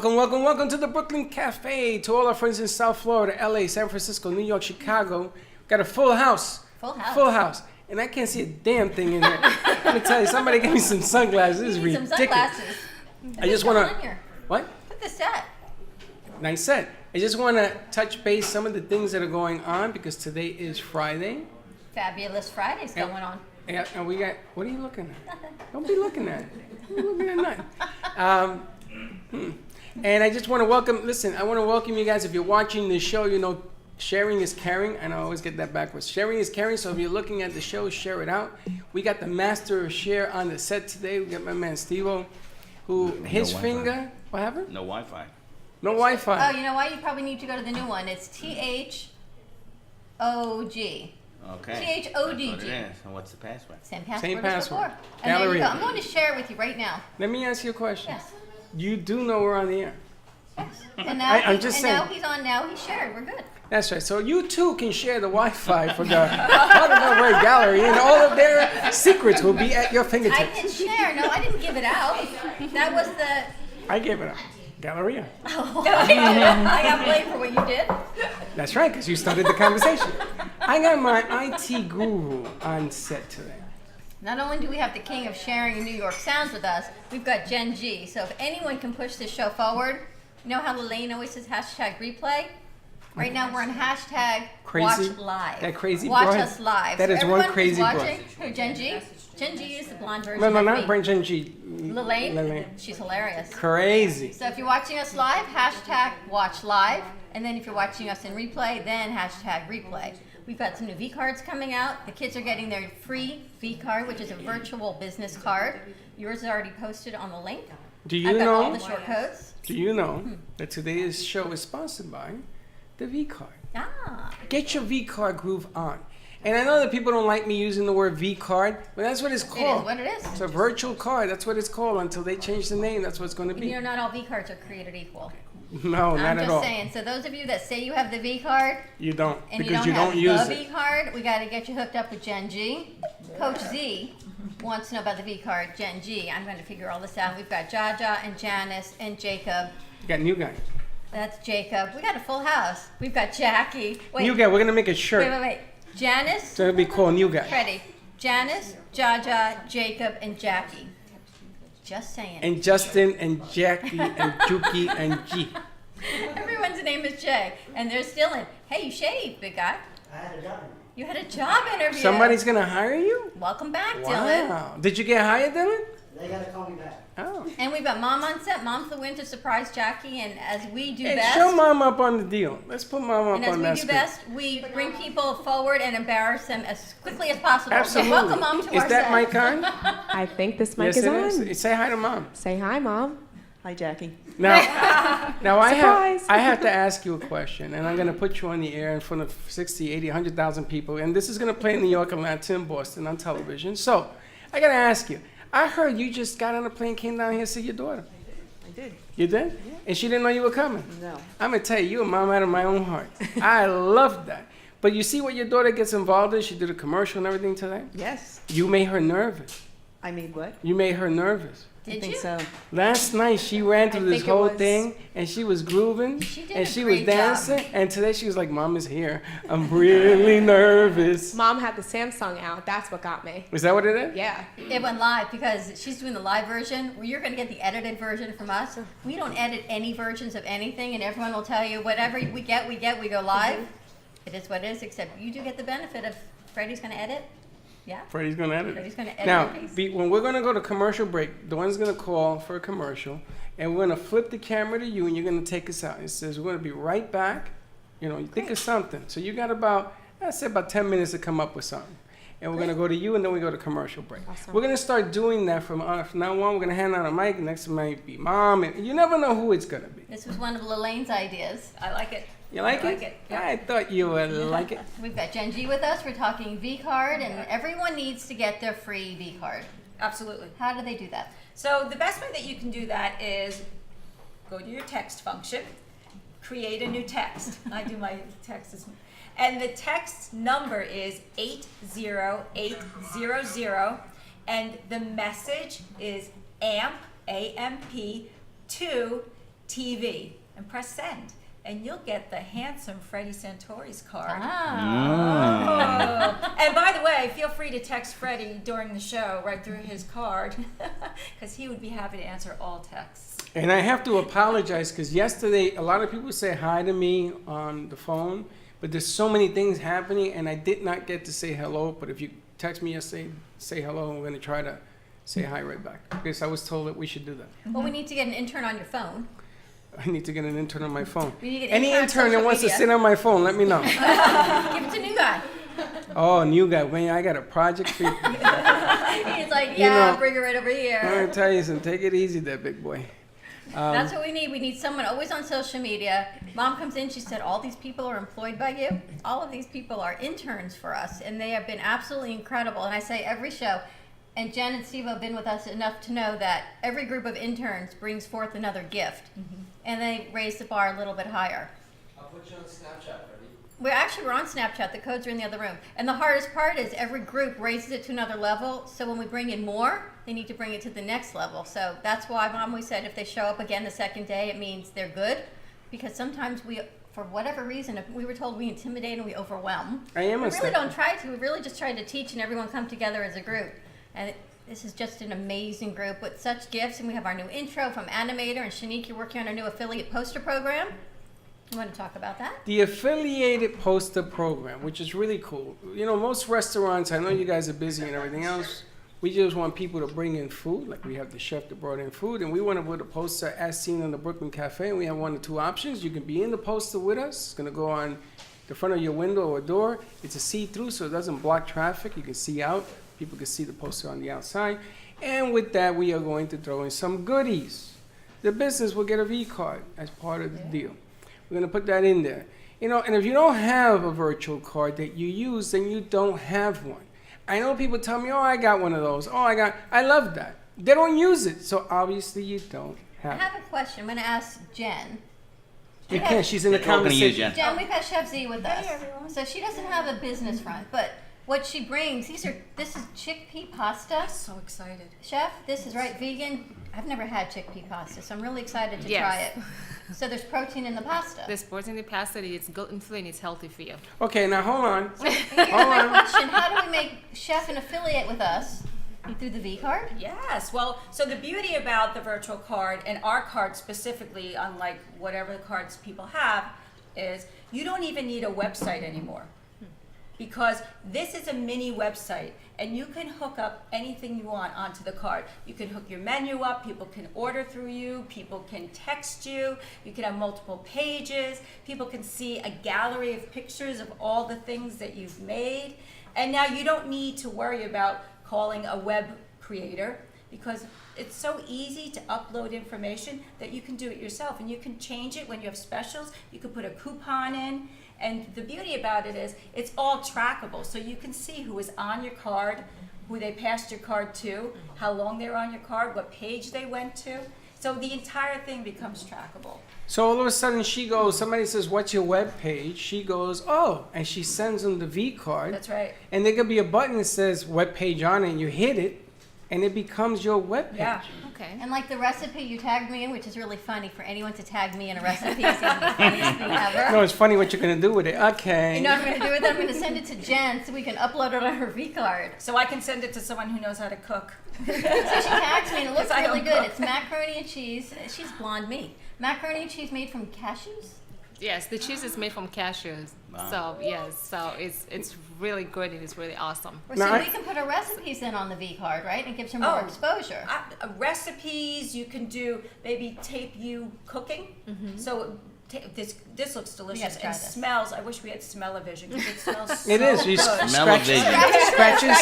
welcome to the Brooklyn Cafe. To all our friends in South Florida, LA, San Francisco, New York, Chicago. Got a full house. Full house. And I can't see a damn thing in here. Let me tell you, somebody give me some sunglasses. This is ridiculous. Some sunglasses. I just want to... What? Put the set. Nice set. I just want to touch base some of the things that are going on because today is Friday. Fabulous Friday's going on. Yeah, and we got... What are you looking at? Don't be looking at it. Don't be looking at nothing. And I just want to welcome... Listen, I want to welcome you guys. If you're watching the show, you know... Sharing is caring, and I always get that backwards. Sharing is caring, so if you're looking at the show, share it out. We got the master of share on the set today. We got my man Steve-O, who his finger... What happened? No Wi-Fi. No Wi-Fi. Oh, you know why? You probably need to go to the new one. It's THOG. Okay. THODG. And what's the password? Same password, Same as password. before. And there you go. I'm going to share it with you right now. Let me ask you a question. Yes. You do know we're on the air. Yes. And now, I'm just saying. Now he's on. Now he's shared. We're good. That's right. So you too can share the Wi-Fi for the Part of the Word Gallery, and all of their secrets will be at your fingertips. I can share. No, I didn't give it out. That was the... I gave it out. Galleria. Oh, I got blamed for what you did. That's right, because you started the conversation. I got my IT guru on set today. Not only do we have the king of sharing in New York Sounds with us, we've got Gen G. So if anyone can push this show forward, you know how Lelaine always says hashtag replay? Right now we're on hashtag crazy, watch live. That crazy Watch broad. us live. That so is one crazy watching, broad. who, Gen G? Gen G is the blonde version No, of me. not Gen G. Lelaine? She's hilarious. Crazy. So if you're watching us live, hashtag watch live. And then if you're watching us in replay, then hashtag replay. We've got some new V cards coming out. The kids are getting their free V card, which is a virtual business card. Yours is already posted on the link. Do you I've got know? all the short codes. Do you know that today's show is sponsored by the V card? Ah. Get your V card groove on. And I know that people don't like me using the word V card, but that's what it's called. It is what it is. It's a virtual card. That's what it's called until they change the name. That's what it's going to be. You know, not all V cards are created equal. No, not at all. I'm just saying. So those of you that say you have the V card, you don't, and because you don't use have the it. V card, we got to get you hooked up with Gen G. Coach Z wants to know about the V card. Gen G. I'm going to figure all this out. We've got Jaja and Janice and Jacob. You got new guy. That's Jacob. We got a full house. We've got Jackie. Wait. New guy. We're gonna make a shirt. Wait. Janice. So it'll be called New Guy. Freddy. Janice, Jaja, Jacob, and Jackie. Just saying. And Justin and Jackie and Juki and G. Everyone's name is Jay, and they're still in. Hey, you shaved, big guy. I had a job interview. You had a job interview. Somebody's gonna hire you? Welcome back, Dylan. Wow. Did you get hired, Dylan? They gotta call me back. Oh. And we've got Mom on set. Mom flew in to surprise Jackie, and as we do Hey, best, show Mom up on the deal. Let's put Mom up and as on we that do screen. best, we bring people forward and embarrass them as quickly as possible. Absolutely. So welcome Mom to our Is that set. mic on? I think this mic Yes, is it on. is. Say hi to Mom. Say hi, Mom. Hi, Jackie. Now Surprise. I have to ask you a question, and I'm going to put you on the air in front of 60, 80, 100,000 people, and this is going to play in New York, Atlanta, and Boston on television. So I got to ask you, I heard you just got on a plane, came down here to see your daughter. I did. You did? Yeah. And she didn't know you were coming? No. I'm going to tell you, you're a mom out of my own heart. I love that. But you see what your daughter gets involved in? She did a commercial and everything today? Yes. You made her nervous. I made what? You made her nervous. Did I think you? so. Last night she ran through this think it whole was- thing and she was grooving She did and a she was great job. dancing and today she was like, Mom is here. I'm really nervous. Mom had the Samsung out. That's what got me. Is that what it is? Yeah. It went live because she's doing the live version. Where you're going to get the edited version from us. We don't edit any versions of anything, and everyone will tell you whatever we get, we go live. It is what it is, except you do get the benefit of Freddie's going to edit. Yeah. Freddie's going to edit. Freddie's going to edit. Now, and paste. when we're going to go to commercial break, the one's going to call for a commercial and we're going to flip the camera to you and you're going to take us out. It says we're going to be right back. You know, you think of something. So you got about 10 minutes to come up with something. And we're going to go to you and then we go to commercial break. Awesome. We're going to start doing that from now on. We're going to hand out a mic. Next might be Mom. And you never know who it's going to be. This was one of Lelaine's ideas. I like it. You like I it? like it, yeah. I thought you would like it. We've got Gen G with us. We're talking V card, and everyone needs to get their free V card. Absolutely. How do they do that? So the best way that you can do that is go to your text function, create a new text. I do my texts, and the text number is 80800, and the message is AMP, AMP, to TV and press send. And you'll get the handsome Freddy Santori's card. Ah. Oh. And by the way, feel free to text Freddy during the show right through his card, because he would be happy to answer all texts. And I have to apologize because yesterday a lot of people say hi to me on the phone, but there's so many things happening and I did not get to say hello. But if you text me yesterday, say hello, I'm going to try to say hi right back because I was told that we should do that. Well, we need to get an intern on your phone. I need to get an intern on my phone. We need to get Any intern on intern that social wants to media. sit on my phone, let me know. Give it to new guy. Oh, new guy, man, I got a project for you. He's like, You yeah, know, bring it right over I'm here. going to tell you something. Take it easy there, big boy. That's what we need. We need someone always on social media. Mom comes in, she said, all these people are employed by you. All of these people are interns for us, and they have been absolutely incredible. And I say every show, and Jen and Steve have been with us enough to know that every group of interns brings forth another gift, and they raise the bar a little bit higher. I'll put you on Snapchat, Freddy. We're on Snapchat. The codes are in the other room. And the hardest part is every group raises it to another level. So when we bring in more, they need to bring it to the next level. So that's why Mom always said if they show up again the second day, it means they're good. Because sometimes we, for whatever reason, if we were told we intimidate and we overwhelm. I am We a really step- don't try to. We really just try to teach and everyone come together as a group. And this is just an amazing group with such gifts. And we have our new intro from Animator. And Shanique, you're working on a new affiliate poster program. You want to talk about that? The affiliated poster program, which is really cool. You know, most restaurants, I know you guys are busy and everything else, we just want people to bring in food, like we have the chef that brought in food, and we want to put a poster as seen in the Brooklyn Cafe, and we have one or two options. You can be in the poster with us. It's going to go on the front of your window or door. It's a see-through, so it doesn't block traffic. You can see out. People can see the poster on the outside. And with that, we are going to throw in some goodies. The business will get a V-card as part of the deal. We're going to put that in there. You know, and if you don't have a virtual card that you use, then you don't have one. I know people tell me, oh, I got one of those. I love that. They don't use it, so obviously you don't I have it. have a question. I'm going to ask Jen. You can, she's in the They're talking to you, conversation. Jen. Jen, we've got Chef Z with us. Hey, everyone. So she doesn't have a business front, but what she brings, this is chickpea pasta. So excited. Chef, this is right, vegan. I've never had chickpea pasta, so I'm really excited to Yes. try it. So there's protein in the pasta. This protein in the pasta, it's gluten-free and it's healthy for you. Okay, now hold on. Here's my question. How do we make Chef an affiliate with us? Through the V card? Yes, well, so the beauty about the virtual card and our card specifically, unlike whatever cards people have, is you don't even need a website anymore. Because this is a mini website and you can hook up anything you want onto the card. You can hook your menu up, people can order through you, people can text you, you can have multiple pages, people can see a gallery of pictures of all the things that you've made. And now you don't need to worry about calling a web creator because it's so easy to upload information that you can do it yourself and you can change it when you have specials. You can put a coupon in. And the beauty about it is it's all trackable. So you can see who is on your card, who they passed your card to, how long they were on your card, what page they went to. So the entire thing becomes trackable. So all of a sudden she goes, somebody says, what's your web page? She goes, oh, and she sends them the V card. That's right. And there could be a button that says web page on it, and you hit it, and it becomes your web page. Yeah. Okay. And like the recipe you tagged me in, which is really funny for anyone to tag me in a recipe, it's the funniest thing ever. No, it's funny what you're going to do with it. Okay. You know what I'm going to do with it? I'm going to send it to Jen so we can upload it on her V card. So I can send it to someone who knows how to cook. So she tags me and it looks 'Cause I really don't good. cook. It's macaroni and cheese. She's blonde meat. Macaroni and cheese made from cashews. Yes, the cheese is made from cashews. Wow. So yes, so it's really good and it's really awesome. Or Now so I- we can put our recipes in on the V card, right? And it gives her more Oh. exposure. Recipes, you can do maybe tape you cooking. So this looks delicious try and this. smells. I wish we had smell-o-vision because it smells so It is. You good. scratch, Smell-o-vision. scratches.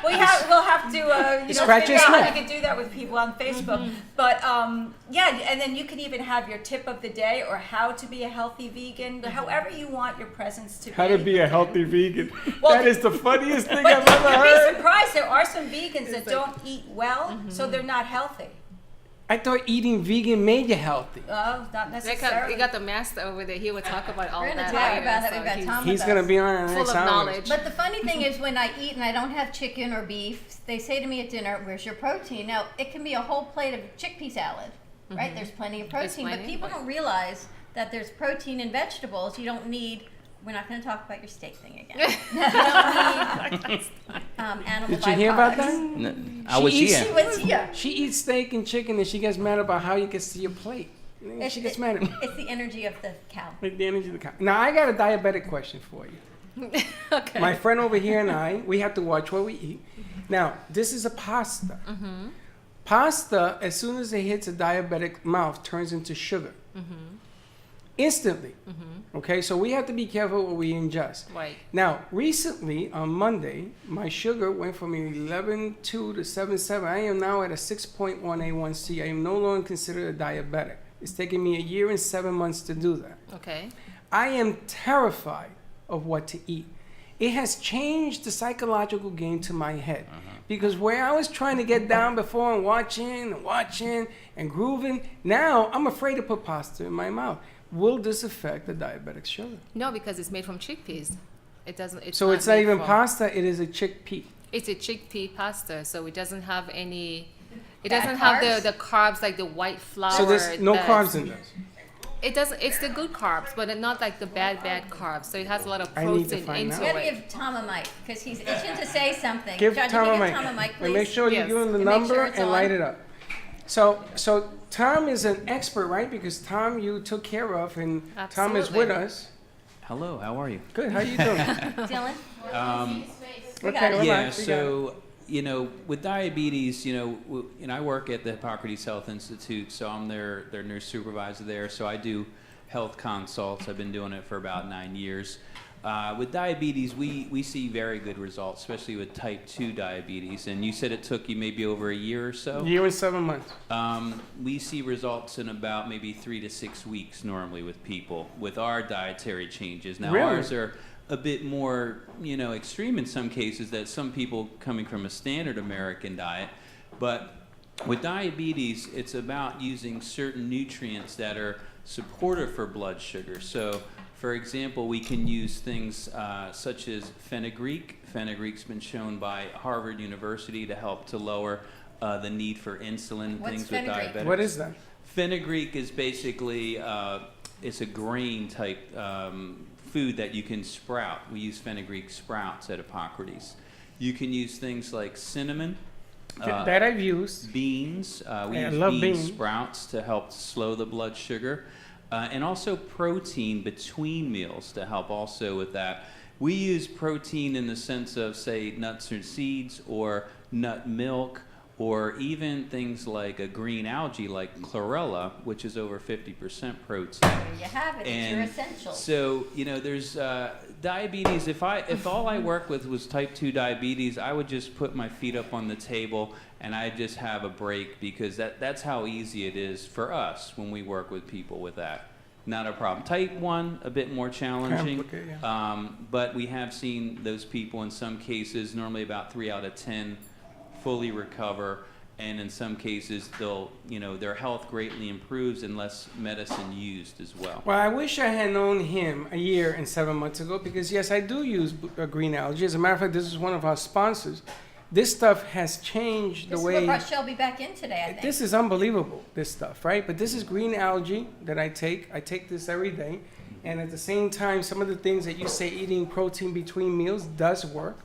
We'll have to Scratch figure and out how sniff. we can do that with people on Facebook. But yeah, and then you can even have your tip of the day or how to be a healthy vegan, however you want your presence to be. How to be a healthy vegan. Well, that is the funniest thing But I've ever you'd be heard. surprised. There are some vegans that don't eat well, so they're not healthy. I thought eating vegan made you healthy. Oh, not You necessarily. got the master over there. He will talk about all We're gonna that. talk later, about that. so We've got he's Tom He's with going to us. be on in the full next of hour. knowledge. But the funny thing is when I eat and I don't have chicken or beef, they say to me at dinner, where's your protein? Now, it can be a whole plate of chickpea salad. right? There's plenty of protein, but plenty, people but- don't realize that there's protein in vegetables. You don't need. We're not going to talk about your steak thing again. You don't need animal Did you hear about byproducts. that? I was eats- here. She was here. She eats steak and chicken, and she gets mad about how you get to your plate. She gets mad at me. It's the energy of the cow. Like the energy of the cow. Now I got a diabetic question for you. Okay. My friend over here and I, we have to watch what we eat. Now, this is a pasta. Pasta, as soon as it hits a diabetic mouth, turns into sugar. Instantly. Okay, so we have to be careful what we ingest. Right. Now, recently, on Monday, my sugar went from 11.2 to 7.7. I am now at a 6.1 A1C. I am no longer considered a diabetic. It's taken me a year and 7 months to do that. Okay. I am terrified of what to eat. It has changed the psychological game to my head. Because where I was trying to get down before and watching and grooving, now I'm afraid to put pasta in my mouth. Will this affect the diabetic sugar? No, because it's made from chickpeas. It doesn't. It's So it's not made even from- pasta, it is a chickpea. It's a chickpea pasta, so it doesn't have any. It Bad doesn't have carbs? the carbs like the white flour. So there's no that's- carbs in this. It doesn't. It's the good carbs, but not like the bad carbs. So it has a lot of I need to protein find into out. We gotta it. give Tom a mic because he's itching to say something. Give John, Tom can a you mic. give Tom a mic, And make please? sure you Yes. give him the And make number sure it's and on. light it up. So Tom is an expert, right? Because Tom you took care of, and Tom is with Absolutely. us. Hello, how are you? Good. How you doing? Dylan? We Okay, got it. well, Yeah, we got so with diabetes, I work at the Hippocrates Health Institute, so I'm their nurse supervisor there. So I do health consults. I've been doing it for about 9 years. With diabetes, we see very good results, especially with type 2 diabetes. And you said it took you maybe over a year or so. Year and 7 months. We see results in about maybe 3 to 6 weeks normally with people with our dietary changes. Now Really? ours are a bit more, extreme in some cases that some people coming from a standard American diet. But with diabetes, it's about using certain nutrients that are supportive for blood sugar. So, for example, we can use things such as fenugreek. Fenugreek's been shown by Harvard University to help to lower the need for insulin, What's things fenugreek? with diabetics. What is that? Fenugreek is basically it's a grain type food that you can sprout. We use fenugreek sprouts at Hippocrates. You can use things like cinnamon, That I've used. beans. We I use love bean beans. sprouts to help slow the blood sugar, and also protein between meals to help also with that. We use protein in the sense of, say, nuts or seeds or nut milk, or even things like a green algae like chlorella, which is over 50% protein. There you have it. It's your And essentials. so, there's diabetes. If all I work with was type 2 diabetes, I would just put my feet up on the table and I'd just have a break, because that's how easy it is for us when we work with people with that. Not a problem. Type 1, a bit more challenging. Complicated, yeah. But we have seen those people in some cases, normally about 3 out of 10, fully recover, and in some cases they'll, their health greatly improves and less medicine used as well. Well, I wish I had known him a year and 7 months ago, because yes, I do use green algae. As a matter of fact, this is one of our sponsors. This stuff has changed the This is way. what brought Shelby back in today, I think. This is unbelievable, this stuff, right? But this is green algae that I take. I take this every day. And at the same time, some of the things that you say eating protein between meals does work.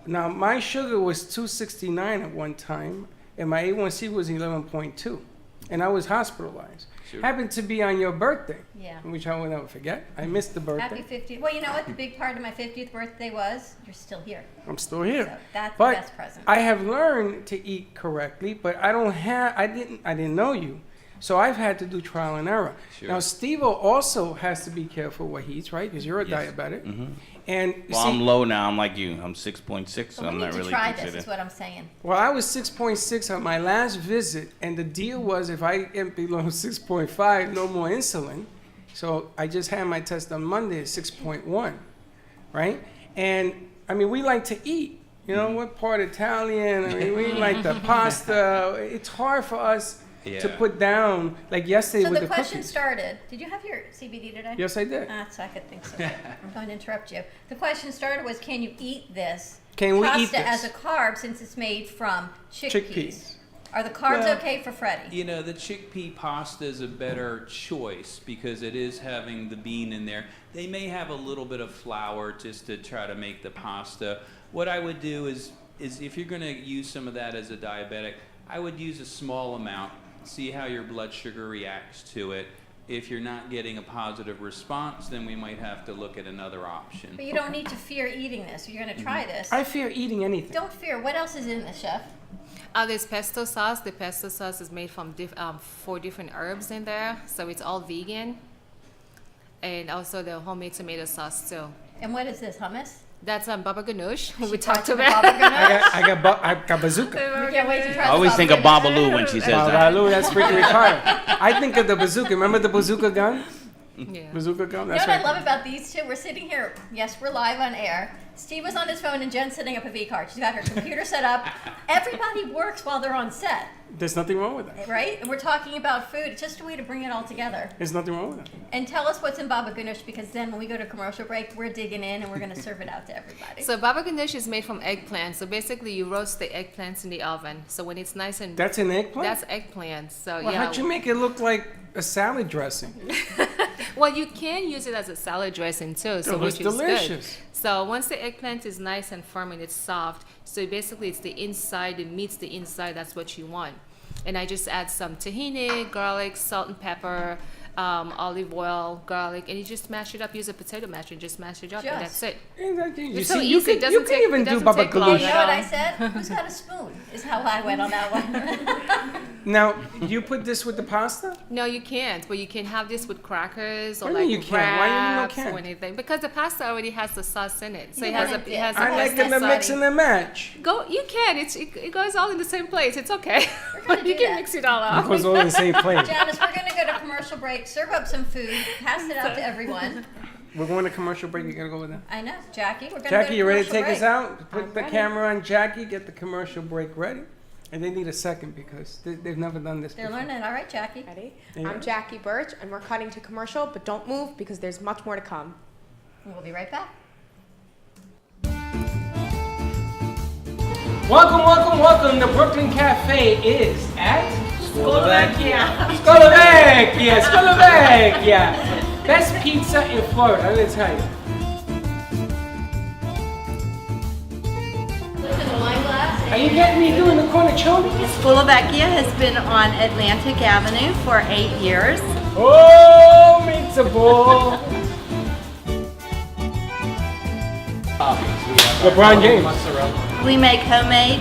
Now, my sugar was 269 at one time, and my A1C was 11.2. And I was hospitalized. Sure. Happened to be on your birthday, Yeah. which I will never forget. I missed the Happy birthday. 50th. Well, you know what? The big part of my 50th birthday was you're still here. I'm still here. So that's But the best present. I have learned to eat correctly, but I didn't know you. So I've had to do trial and error. Sure. Now, Steve-O also has to be careful what he eats, right? Because you're a Yes. diabetic. Mm-hmm. And Well, I'm low now. I'm like you. I'm 6.6, so So we I'm need not to really try this, considered. is what I'm saying. well, I was 6.6 on my last visit, and the deal was if I get below 6.5, no more insulin. So I just had my test on Monday at 6.1, right? And I mean, we like to eat. You know, we're part Italian. I mean, we like the pasta. It's hard for us to Yeah. put down, like yesterday So with the the question cookies. started. Did you have your CBD today? Yes, I did. So I could think so. I'm going to interrupt you. The question started was, can you eat this Can we pasta eat this? as a carb since it's made from chickpeas? Are the carbs Well, okay for Freddy? You know, the chickpea pasta is a better choice because it is having the bean in there. They may have a little bit of flour just to try to make the pasta. What I would do is if you're going to use some of that as a diabetic, I would use a small amount, see how your blood sugar reacts to it. If you're not getting a positive response, then we might have to look at another option. But you don't need to fear eating this. You're going to try this. I fear eating anything. Don't fear. What else is in this, chef? There's pesto sauce. The pesto sauce is made from 4 different herbs in there, so it's all vegan. And also the homemade tomato sauce too. And what is this, hummus? That's baba ganoush. We She talked to the about. baba ganoush. I got bazooka. We can't wait to try I always the think of baba ganoush. Babalu when she says that. Babalu, that's freaking retarded. I think of the bazooka. Remember the bazooka gun? Yeah. Bazooka gun? You know That's what I right. love about these two? We're sitting here. Yes, we're live on air. Steve was on his phone and Jen's setting up a V card. She's got her computer set up. Everybody works while they're on set, There's nothing wrong with that. right? And we're talking about food. It's just a way to bring it all together. There's nothing wrong with that. And tell us what's in baba ganoush, because then when we go to commercial break, we're digging in and we're going to serve it out to everybody. So baba ganoush is made from eggplant. So basically, you roast the eggplants in the oven. So when it's nice and That's an eggplant? that's eggplant. So Well, yeah. how'd you make it look like a salad dressing? Well, you can use it as a salad dressing too, so It was which is delicious. good. So once the eggplant is nice and firm and it's soft, so basically it's the inside, it meets the inside, that's what you want. And I just add some tahini, garlic, salt and pepper, olive oil, garlic, and you just mash it up. Use a potato masher and just mash it up, and that's it. Exactly. You It's so see, you easy, it can doesn't take- even it do doesn't baba take long You ganoush. know what I said? Who's got a spoon? Is how I went on that one. Now, you put this with the pasta? No, you can't, but you can have this with crackers or What do you like mean you can't? Why do you mean you wraps can't? or anything. Because the pasta already has the sauce in it, so You it has want a it it has dip. a I like pesto them to mix sauce. and to match. Go, you can. It goes all in the same place. It's okay. gonna you do can that. mix it all It out. goes all in the same plate. Janice, we're going to go to commercial break, serve up some food, pass it out to everyone. We're going to commercial break. You gotta go with that. I know. Jackie, we're going to go Jackie, to you ready to commercial take us break. out? Put the camera on Jackie. Get the commercial break ready. And they need a second because they've never done this They're before. learning. All right, Jackie. Ready? Yeah. I'm Jackie Birch, and we're cutting to commercial, but don't move because there's much more to come. We'll be right back. Welcome. The Brooklyn Cafe is at Scolovacia. Scolovacia. Best pizza in Florida, I'm gonna tell you. Look at the wine glass. Are you getting me doing the cornichoni? Scolovacia has been on Atlantic Avenue for 8 years. Oh, pizza ball. LeBron James. We make homemade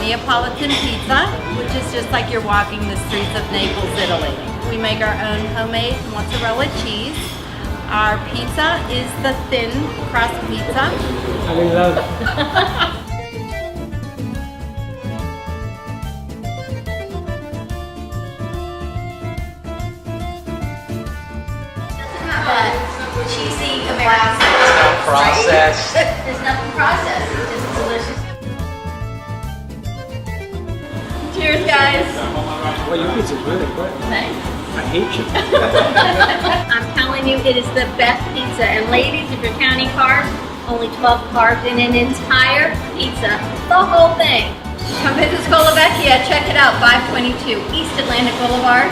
Neapolitan pizza, which is just like you're walking the streets of Naples, Italy. We make our own homemade mozzarella cheese. Our pizza is the thin crust pizza. I love it. That cheesy American. Processed. There's nothing processed. It's just delicious. Cheers, guys. Well, your pizza's really good. Thanks. I hate you. I'm telling you, it is the best pizza. And ladies, if you're counting carbs, only 12 carbs in an entire pizza. The whole thing. Come visit Scolovacia. Check it out. 522 East Atlantic Boulevard.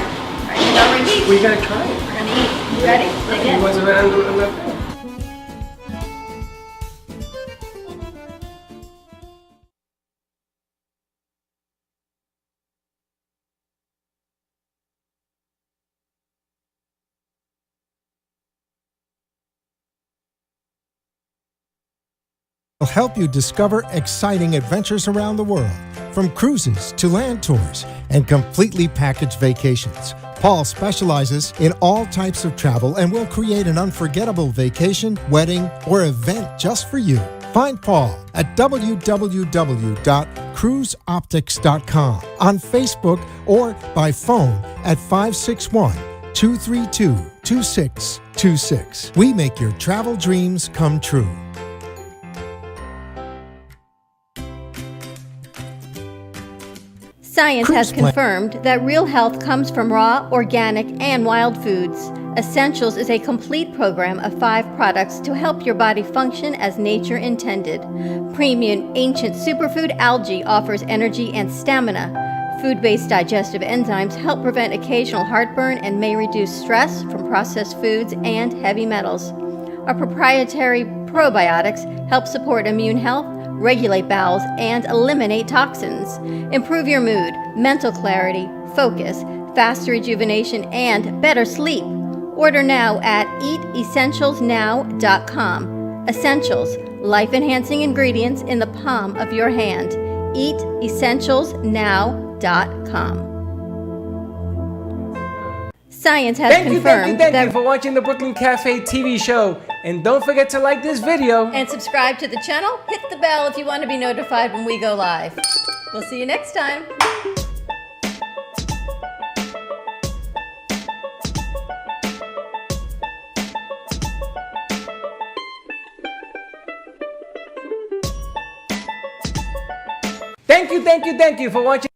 Right in Delray Beach. We gotta try it. We're gonna eat. You ready? Dig He in. wasn't around doing nothing. will help you discover exciting adventures around the world, from cruises to land tours and completely packaged vacations. Paul specializes in all types of travel and will create an unforgettable vacation, wedding, or event just for you. Find Paul at www.cruiseoptics.com, on Facebook, or by phone at 561-232-2626. We make your travel dreams come true. Science has Cruise plan. confirmed that real health comes from raw, organic, and wild foods. Essentials is a complete program of 5 products to help your body function as nature intended. Premium Ancient Superfood Algae offers energy and stamina. Food-based digestive enzymes help prevent occasional heartburn and may reduce stress from processed foods and heavy metals. Our proprietary probiotics help support immune health, regulate bowels, and eliminate toxins. Improve your mood, mental clarity, focus, faster rejuvenation, and better sleep. Order now at eatessentialsnow.com. Essentials, life-enhancing ingredients in the palm of your hand. Eatessentialsnow.com. Science has confirmed Thank you for watching the Brooklyn Cafe TV show. And don't forget to like this video. And subscribe to the channel. Hit the bell if you want to be notified when we go live. We'll see you next time. Thank you for watching.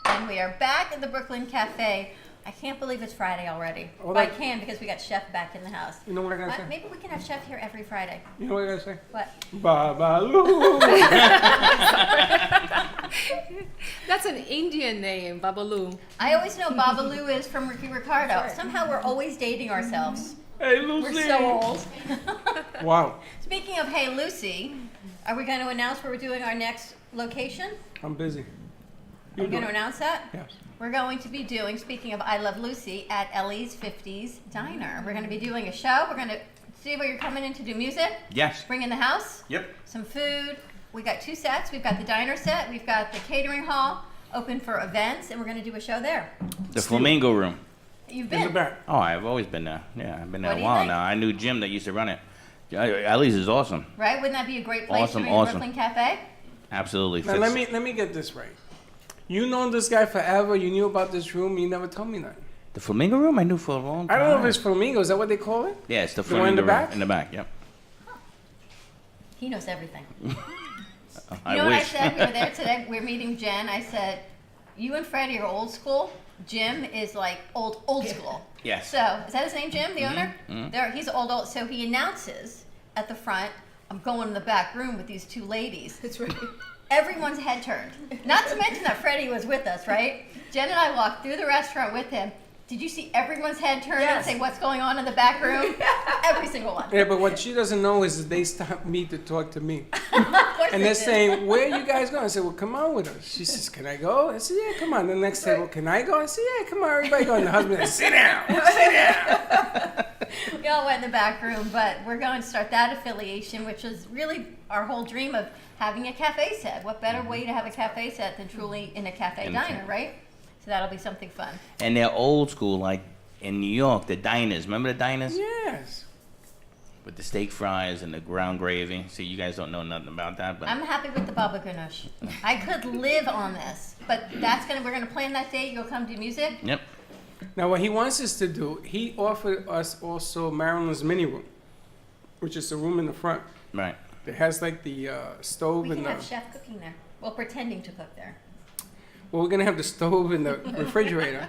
And we are back at the Brooklyn Cafe. I can't believe it's Friday already. Well, I can because we got Chef back in the house. You know what I gotta say? Maybe we can have Chef here every Friday. You know what I gotta say? What? Babaloo. That's an Indian name, Babalu. I always know Babaloo is from Ricky Ricardo. Somehow we're always dating ourselves. Hey, Lucy. We're so old. Wow. Speaking of Hey Lucy, are we going to announce where we're doing our next location? I'm busy. Are we going to announce that? Yes. We're going to be doing, speaking of I Love Lucy, at Ellie's 50s Diner. We're going to be doing a show. We're going to see where you're coming in to do music. Yes. Bring in the house. Yep. Some food. We got 2 sets. We've got the diner set. We've got the catering hall open for events, and we're going to do a show there. The Flamingo Room. You've In the been. back. Oh, I've always been there. Yeah, I've been there What a do you while think? now. I knew Jim that used to run it. Ellie's is awesome. Right? Wouldn't that be a great place Awesome, to be in awesome. Brooklyn Cafe? Absolutely. Now let me get this right. You known this guy forever. You knew about this room. You never told me that. The Flamingo Room I knew for a long I time. don't know if it's flamingo. Is that what they call it? Yeah, it's the The one in Flamingo the Room. back? In the back, yep. He knows everything. I You know what I wish. said? We were there today. We were meeting Jen. I said, you and Freddy are old school. Jim is like old school. Yes. So, is that his name, Jim, the owner? mhm. There, he's old. So he announces at the front, I'm going in the back room with these 2 ladies. That's right. Everyone's head turned. Not to mention that Freddie was with us, right? Jen and I walked through the restaurant with him. Did you see everyone's head turn and Yes. say, what's going on in the back room? Every single one. Yeah, but what she doesn't know is that they stopped me to talk to me. Of course And they they're did. saying, where are you guys going? I said, well, come on with us. She says, can I go? I said, yeah, come on. The next table, can I go? I said, yeah, come on, everybody go. And the husband said, sit down, sit down. We all went in the back room, but we're going to start that affiliation, which is really our whole dream of having a cafe set. What better way to have a cafe set than truly in a cafe In a diner, cafe. right? So that'll be something fun. And they're old school, like in New York, the diners. Remember the diners? Yes. With the steak fries and the ground gravy. See, you guys don't know nothing about that, but I'm happy with the baba ganoush. I could live on this, but we're gonna plan that date. You'll come do music. yep. Now, what he wants us to do, he offered us also Marilyn's mini room, which is the room in the front. Right. It has like the stove We and can the. have chef cooking there. Well, pretending to cook there. Well, we're gonna have the stove and the refrigerator,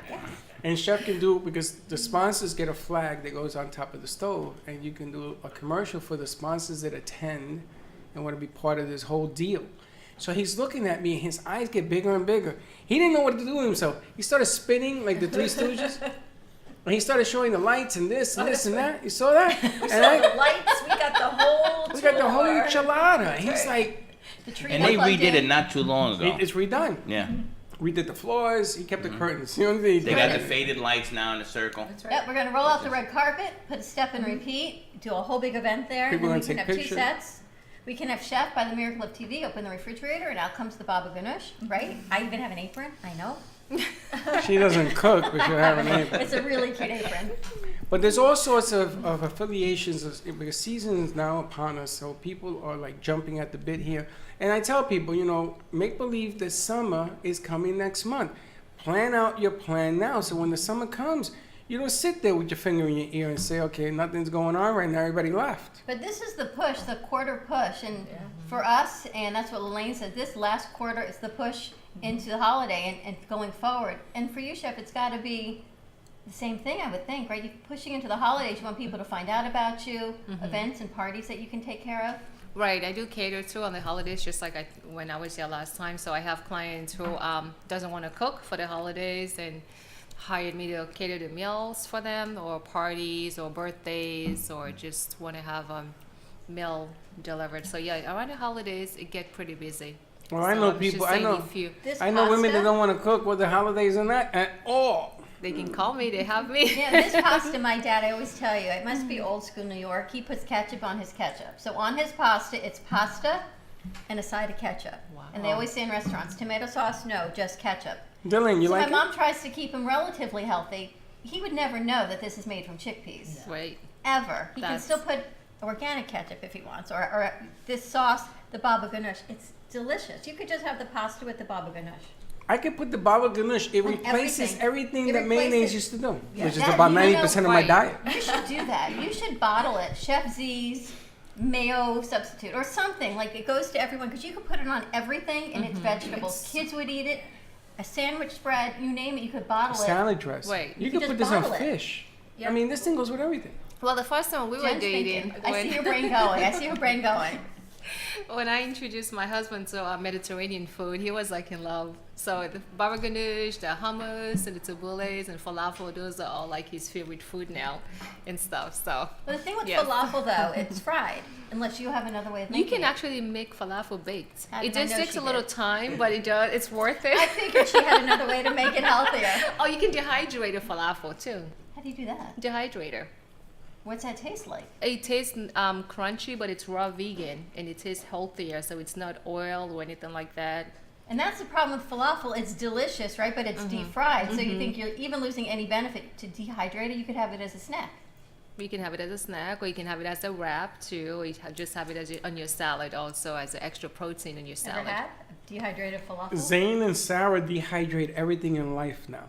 and chef can do because the sponsors get a flag that goes on top of the stove, and you can do a commercial for the sponsors that attend and want to be part of this whole deal. So he's looking at me, and his eyes get bigger and bigger. He didn't know what to do with himself. He started spinning like the Three Stooges, and he started showing the lights and this and this and that. You saw that? We And saw the lights. We got the whole. we got the whole tour. enchilada. He's like, The tree And they plugged redid in. it not too long ago. it's redone. Yeah. Redid the floors. He kept the curtains. You know what I mean? They got the faded lights now in a circle. That's right. Yep, we're gonna roll out the red carpet, put a step and repeat, do a whole big event there, People and then gonna we can take have 2 pictures. sets. We can have chef by the miracle of TV open the refrigerator, and out comes the baba ganoush, right? I even have an apron. I know. She doesn't cook, but she'll have an apron. It's a really cute apron. But there's all sorts of affiliations because season is now upon us, so people are like jumping at the bit here. And I tell people, you know, make believe that summer is coming next month. Plan out your plan now, so when the summer comes, you don't sit there with your finger in your ear and say, okay, nothing's going on right now, everybody left. But this is the push, the quarter push, and for us, and that's what Lelaine said, this last quarter is the push into the holiday and going forward. And for you, Chef, it's got to be the same thing, I would think, right? You're pushing into the holidays, you want people to find out about you, events and parties that you can take care of. Right, I do cater too on the holidays, just like when I was here last time. So I have clients who doesn't want to cook for the holidays and hired me to cater the meals for them, or parties, or birthdays, or just want to have meal delivered. So yeah, around the holidays it get pretty busy. Well, So I know I'm people. just I saying know. if you, This I know women that pasta- don't want to cook with the holidays and that at all. they can call me. They have me. Yeah, this pasta, my dad, I always tell you, it must be old school New York. He puts ketchup on his ketchup. So on his pasta, it's pasta and a side of ketchup. Wow. And they always say in restaurants, tomato sauce, no, just ketchup. Dylan, you So like my it? mom tries to keep him relatively healthy. He would never know that this is made from chickpeas. Right. Ever. He can That's- still put organic ketchup if he wants, or this sauce, the baba ganoush. It's delicious. You could just have the pasta with the baba ganoush. I could put the baba ganoush. It On replaces everything. everything It that mayonnaise replaces- used to do, Yeah. which is That- about you know, 90% of my right. diet. You should do that. You should bottle it. Chef Z's mayo substitute or something. Like it goes to everyone because you could put it on everything and it's vegetables. Kids would eat it. A sandwich spread, you name it, you could bottle it. Salad dress. Wait. You You could just put this on bottle it. fish. Yeah. I mean, this thing goes with everything. Well, the first time we were Jen's dating, thinking. I see your brain going. I see your brain going. when I introduced my husband to Mediterranean food, he was like in love. So the baba ganoush, the hummus, and the taboulehs and falafel, those are all like his favorite food now and stuff. So But the thing with Yes. falafel though, it's fried unless you have another way of you making can it. actually make falafel baked. How It did I just know takes she a little did? time, but it's worth it. I figured she had another way to make it healthier. Oh, you can dehydrate a falafel too. How do you do that? Dehydrator. What's that taste like? It tastes crunchy, but it's raw vegan, and it tastes healthier, so it's not oil or anything like that. And that's the problem with falafel. It's delicious, right? But it's deep fried. So you think you're even losing any benefit to dehydrate it. You could have it as a snack. You can have it as a snack, or you can have it as a wrap too, or you just have it as on your salad also as an extra protein in your Ever salad. had dehydrated falafel? Zane and Sarah dehydrate everything in life now.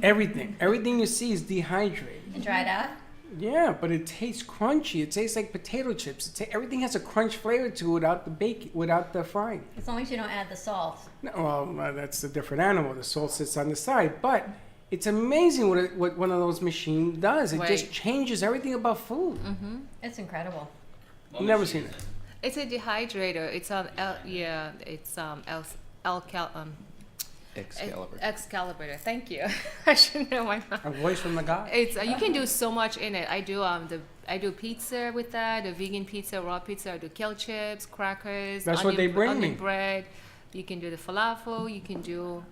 Everything. Everything you see is dehydrated. And dried out? Yeah, but it tastes crunchy. It tastes like potato chips. Everything has a crunch flavor to it without the without the frying. As long as you don't add the salt. No, well, that's a different animal. The salt sits on the side. But it's amazing what one of those machines does. It just Right. changes everything about food. It's incredible. Never seen it. It's a dehydrator. It's Excalibur. Thank you. I should know my mouth. A voice from the God. It's you can do so much in it. I do pizza with that, the vegan pizza, raw pizza. I do kale chips, crackers. That's what they bring onion me. bread. You can do the falafel. You can do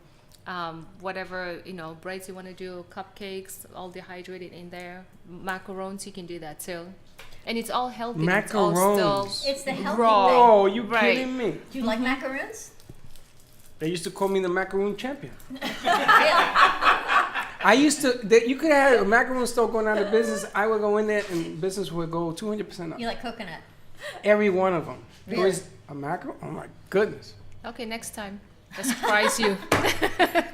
whatever breads you want to do, cupcakes, all dehydrated in there. Macarons, you can do that too. And it's all healthy. It's all Macarons. still It's the healthy raw. thing. Oh, you Right. kidding me? Do you like macaroons? They used to call me the macaroon champion. Really? I used to. You could have a macaroon store going out of business. I would go in there and business would go 200% up. You like coconut? Every one of them. There Really? was a macaron. Oh my goodness. Okay, next time. I surprise you.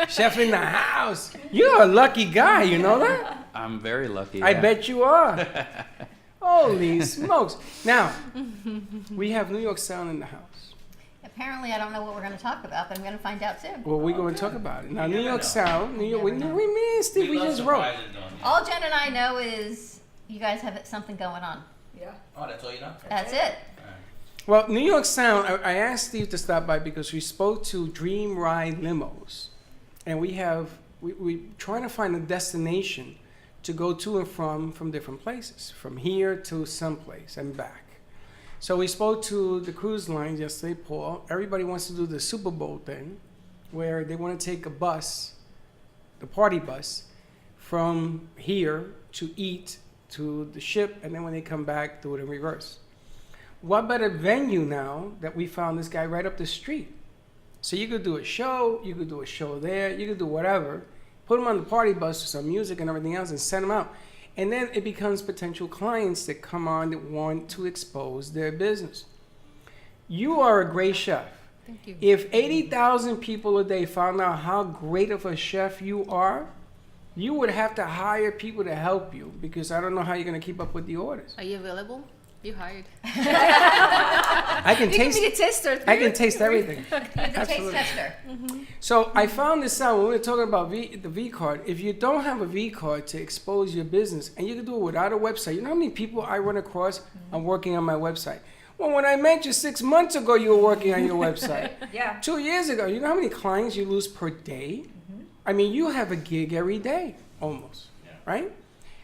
Chef in the house. You're a lucky guy. You know that? I'm very lucky. I yeah. bet you are. Holy smokes! Now we have New York Sound in the house. Apparently, I don't know what we're going to talk about, but I'm going to find out soon. Well, we're going to talk about it now. New York Sound. New York. We missed it. We just wrote. All Jen and I know is you guys have something going on. Oh, that's all you know? That's it. Well, New York Sound, I asked Steve to stop by because we spoke to Dream Ride Limos. And we're trying to find a destination to go to and from different places, from here to someplace and back. So we spoke to the cruise lines yesterday, Paul. Everybody wants to do the Super Bowl thing, where they want to take a bus, the party bus, from here to eat to the ship, and then when they come back, do it in reverse. What better venue now that we found this guy right up the street? So you could do a show, you could do a show there, you could do whatever, put them on the party bus with some music and everything else and send them out. And then it becomes potential clients that come on that want to expose their business. You are a great chef. Thank you. If 80,000 people a day found out how great of a chef you are, you would have to hire people to help you because I don't know how you're going to keep up with the orders. Are you available? You hired. I can You taste. can be the tester. I can taste everything. You're the taste Absolutely. tester. So I found this out when we were talking about the V card. If you don't have a V card to expose your business, and you can do it without a website, you know how many people I run across? I'm working on my website. Well, when I met you 6 months ago, you were working on your website. Yeah. 2 years ago, you know how many clients you lose per day? I mean, you have a gig every day, almost, right?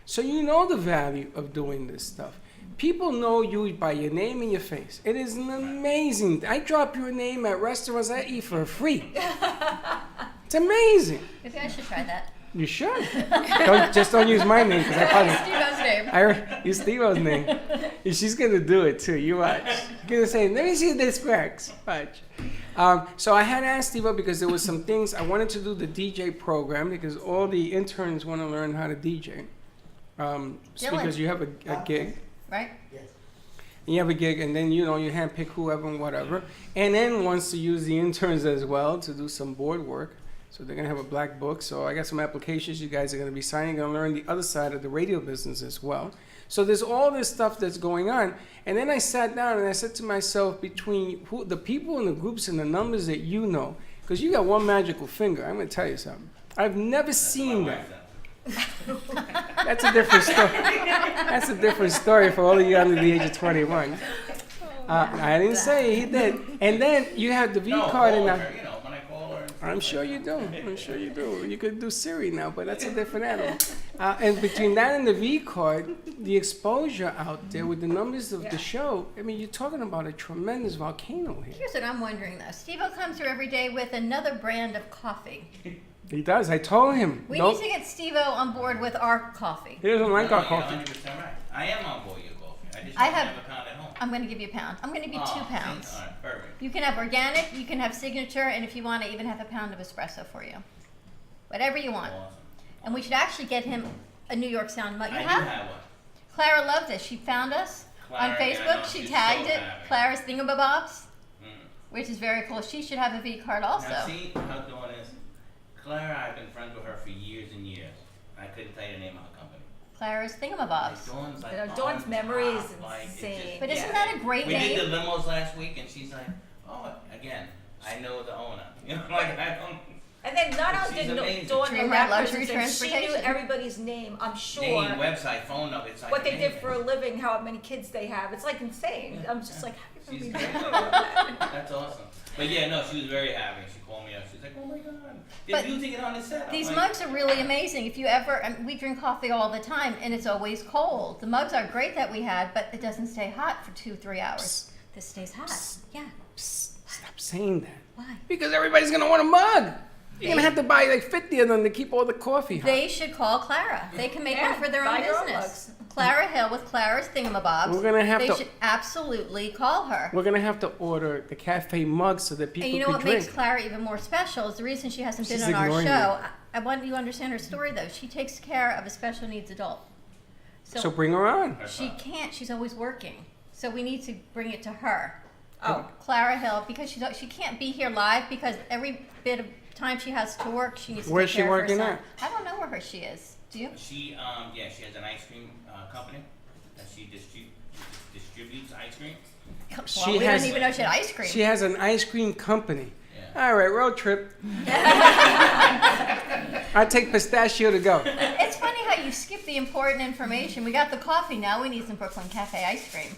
So you know the value of doing this stuff. People know you by your name and your face. It is an amazing. I drop your name at restaurants I eat for free. It's amazing. Maybe I should try that. You should. Don't use my name because I probably. Steve-O's name. I use Steve-O's name. And she's gonna do it too. You watch. She's gonna say, "Let me see if this works." Watch. So I had asked Steve because there was some things I wanted to do the DJ program because all the interns want to learn how to DJ. Because you have a gig. Right? Yes. You have a gig, and then you handpick whoever and whatever, and then wants to use the interns as well to do some board work. So they're gonna have a black book. So I got some applications you guys are gonna be signing. Gonna learn the other side of the radio business as well. So there's all this stuff that's going on, and then I sat down and I said to myself, between the people and the groups and the numbers that you know, because you got one magical finger. I'm gonna tell you something. I've never seen that. That's a different story. That's a different story for all of you under the age of 21. I didn't say he did. And then you have the V card and I'm sure you do. I'm sure you do. You could do Siri now, but that's a different animal. And between that and the V card, the exposure out there with the numbers of the show, I mean, you're talking about a tremendous volcano here. Here's what I'm wondering though. Steve-O comes here every day with another brand of coffee. He does. I told him. We need to get Steve-O on board with our coffee. He doesn't like our coffee. 100% right. I am on board your coffee. I just I don't have- have a pound at home. I'm going to give you a pound. I'm going to give you 2 pounds. All right, perfect. You can have organic, you can have signature, and if you want to, even have a pound of espresso for you. Whatever you want. Awesome. And we should actually get him a New York Sound mug. You I do have? have one. Clara loved it. She found us Clara, on yeah, I Facebook. know. She She's tagged so it. happy. Clara's Thingamabobs, Mm. which is very cool. She should have a V card also. Now see how doing is. Clara, I've been friends with her for years and years. I couldn't tell you the name of her company. Clara's Thingamabobs. Dawn's like You know, Dawn's memory is like, it's insane. just- But isn't yeah. that a great We name? did the limos last week, and she's like, "Oh, again, I know the owner." You know, like I don't. And then not But only she's did amazing. Dawn Dream know had that luxury person's name, she knew transportation. everybody's name, I'm sure. Name, website, phone number. It's like What they did amazing. for a living, how many kids they have. It's like insane. I'm just like, how do you She's remember great. that? That's awesome. But yeah, no, she was very happy. She called me up. She's like, "Oh my god, But they're using it on the set." I'm These like, mugs are really amazing. If you ever, we drink coffee all the time, and it's always cold. The mugs are great that we had, but it doesn't stay hot for 2-3 hours. This stays hot. Yeah. Psst, stop saying that. Why? Because everybody's gonna want a mug. You're gonna have to buy like 50 of them to keep all the coffee hot. They should call Clara. They can make Yeah, one for their buy own your own business. Clara Hill with Clara's Thingamabobs. We're gonna have they to- should absolutely call her. We're gonna have to order the cafe mugs so that people And you know can what drink. makes Clara even more special is the reason she hasn't She's been on our ignoring show. me. I want you to understand her story though. She takes care of a special needs adult. So bring her on. She can't. She's always working. So we need to bring it to her. Oh. Clara Hill, because she can't be here live because every bit of time she has to work, she needs to Where's take she care of her working son. at? I don't know where she is. Do you? She she has an ice cream company that she distributes ice cream. Well, we don't even know she had ice cream. She has an ice cream company. Yeah. All right, road trip. I take pistachio to go. It's funny how you skip the important information. We got the coffee now. We need some Brooklyn Cafe ice cream.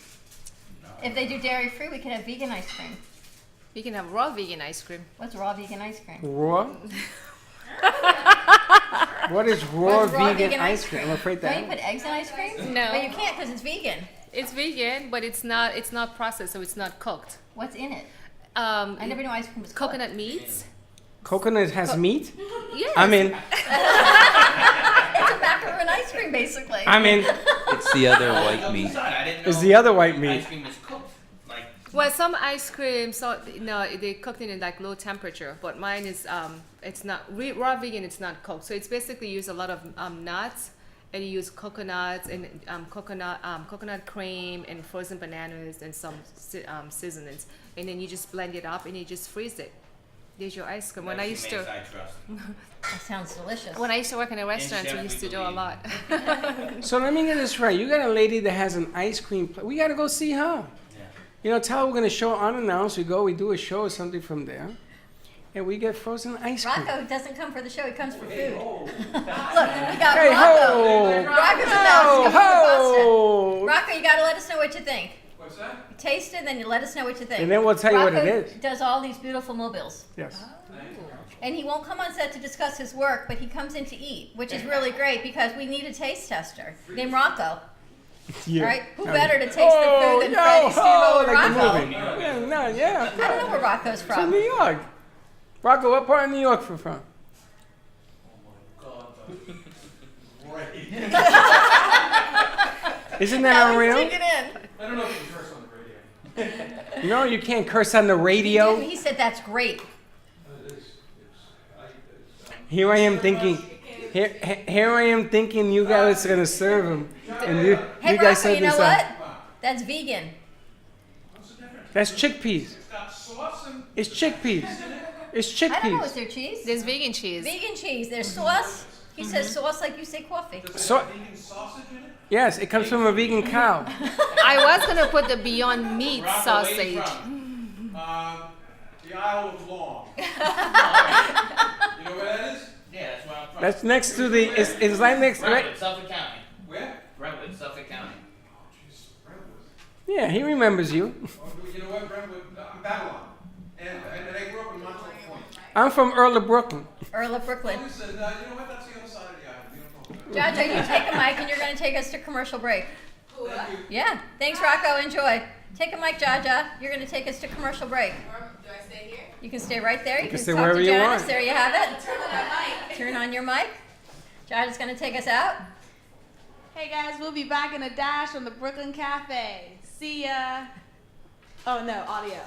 If they do dairy free, we can have vegan ice cream. You can have raw vegan ice cream. What's raw vegan ice cream? Raw? What is raw, What's raw vegan ice cream? I'm afraid Don't you that. put eggs in ice cream? No. But you can't because it's vegan. It's vegan, but it's not processed, so it's not cooked. What's in it? I I never knew ice cream was coconut meats. Coconut has meat? Yes. I'm in. It's a macaroon ice cream, basically. I'm in. It's the other white meat. I didn't know It's the other white meat. ice cream is cooked. Like Well, some ice cream, so no, they cooked it in like low temperature. But mine is it's not raw vegan. It's not cooked. So it's basically use a lot of nuts, and you use coconuts and coconut cream and frozen bananas and some seasonings, and then you just blend it up and you just freeze it. There's your ice cream. When I used to I trust. That sounds delicious. when I used to work in a restaurant, we chef, used we to do a believe. lot. So let me get this right. You got a lady that has an ice cream. We got to go see her. Yeah. You know, tell her we're going to show unannounced. We go, we do a show or something from there. And we get frozen ice cream. Rocco doesn't come for the show, he comes for food. Look, we got Hey, Rocco. ho! Rocco's announced. Ho! Rocco, you gotta let us know what you think. What's that? Taste it, then you let us know what you think. And then we'll tell you what it Rocco is. does all these beautiful mobiles. Yes. And he won't come on set to discuss his work, but he comes in to eat, which is really great because we need a taste tester named Rocco. Yeah. Right? Who better to taste the food than Freddy, Steve, like Rocco? the movie. Yeah, no, yeah. I don't know where Rocco's From from. New York. Rocco, what part of New York you from? Isn't that unreal? Take it in. I don't know if you can curse on the radio. No, you can't curse on the radio. He said that's great. Here I am thinking. Here I am thinking you guys are gonna serve him, and you Hey, guys Rocco, said you know this. what? That's vegan. That's chickpeas. It's chickpeas. It's I don't know. Is chickpeas. there cheese? There's vegan cheese. Vegan cheese. There's sauce. He says sauce like you say coffee. So, yes, it comes from a vegan cow. I was gonna put the Beyond Meat sausage. The Isle of Long. You know where that is? Yeah, that's where I'm from. That's next to the. It's right next. Right. Brentwood, Suffolk County. Where? Brentwood, Suffolk County. Brentwood. Yeah, he remembers you. You know what, Brentwood? I'm Babylon. And I grew up in Montauk Point. I'm from Earl of Brooklyn. Earl of Brooklyn. Listen, you know what? That's the other side of the island. You don't know. Jaja, you take a mic and you're going to take us to commercial break. Yeah. Thanks, Rocco. Enjoy. Take a mic, Jaja. You're going to take us to commercial break. Do I stay here? You can stay right there. You can stay talk wherever to you Janice. want. There you have it. Turn on that mic. Turn on your mic. Jaja's going to take us out. Hey guys, we'll be back in a dash from the Brooklyn Cafe. See ya. Oh no, audio.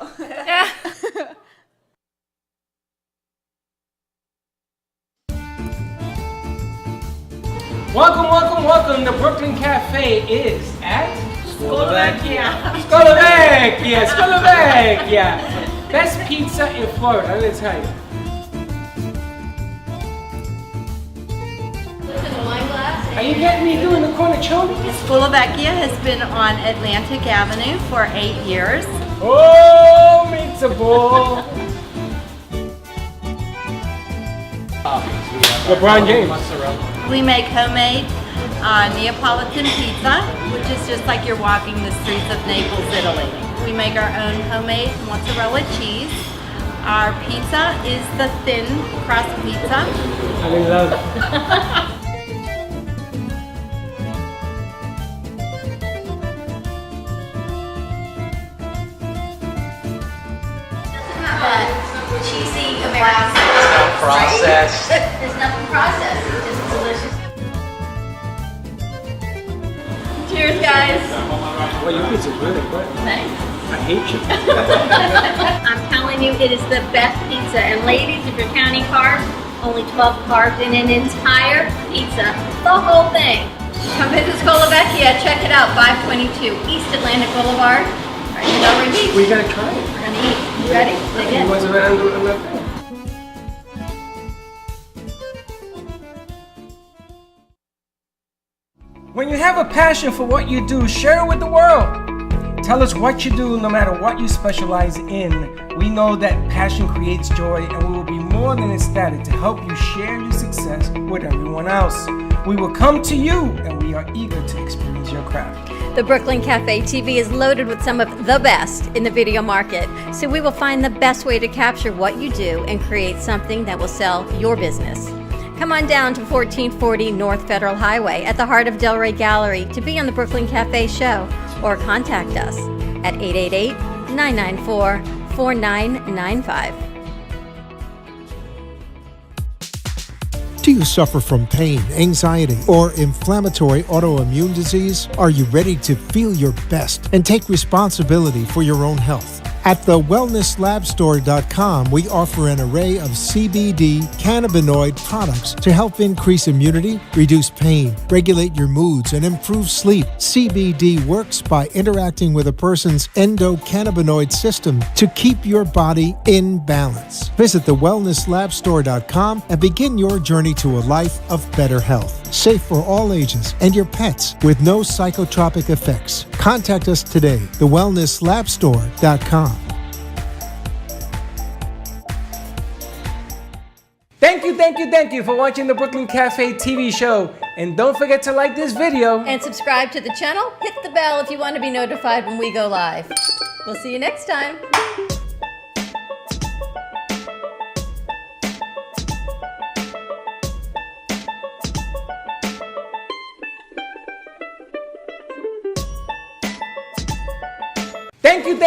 Welcome. The Brooklyn Cafe is at Scolovacia. Best pizza in Florida, I'm gonna tell you. Are you getting me doing the cornichoni? Scolovacia has been on Atlantic Avenue for 8 years. Oh, meatza ball. LeBron James. We make homemade Neapolitan pizza, which is just like you're walking the streets of Naples, Italy. We make our own homemade mozzarella cheese. Our pizza is the thin crust pizza. I love it. That cheesy American Processed. There's nothing processed. It's just delicious. Cheers, guys. Well, your pizza's really good. Thanks. I hate you. I'm telling you, it is the best pizza. And ladies, if you're counting carbs, only 12 carbs in an entire pizza. The whole thing. Come visit Scolovacia. Check it out. 522 East Atlantic Boulevard. Right in Delray Beach. We gotta try it. We're gonna eat. You ready? Dig He in. wasn't around doing that thing. When you have a passion for what you do, share it with the world. Tell us what you do, no matter what you specialize in. We know that passion creates joy, and we will be more than ecstatic to help you share your success with everyone else. We will come to you, and we are eager to experience your craft. The Brooklyn Cafe TV is loaded with some of the best in the video market, so we will find the best way to capture what you do and create something that will sell your business. Come on down to 1440 North Federal Highway at the heart of Delray Gallery to be on the Brooklyn Cafe show, or contact us at 888-994-4995. Do you suffer from pain, anxiety, or inflammatory autoimmune disease? Are you ready to feel your best and take responsibility for your own health? At thewellnesslabstore.com, we offer an array of CBD cannabinoid products to help increase immunity, reduce pain, regulate your moods, and improve sleep. CBD works by interacting with a person's endocannabinoid system to keep your body in balance. Visit thewellnesslabstore.com and begin your journey to a life of better health. Safe for all ages and your pets with no psychotropic effects. Contact us today, thewellnesslabstore.com. Thank you for watching the Brooklyn Cafe TV show. And don't forget to like this video. And subscribe to the channel. Hit the bell if you want to be notified when we go live. We'll see you next time. Thank you.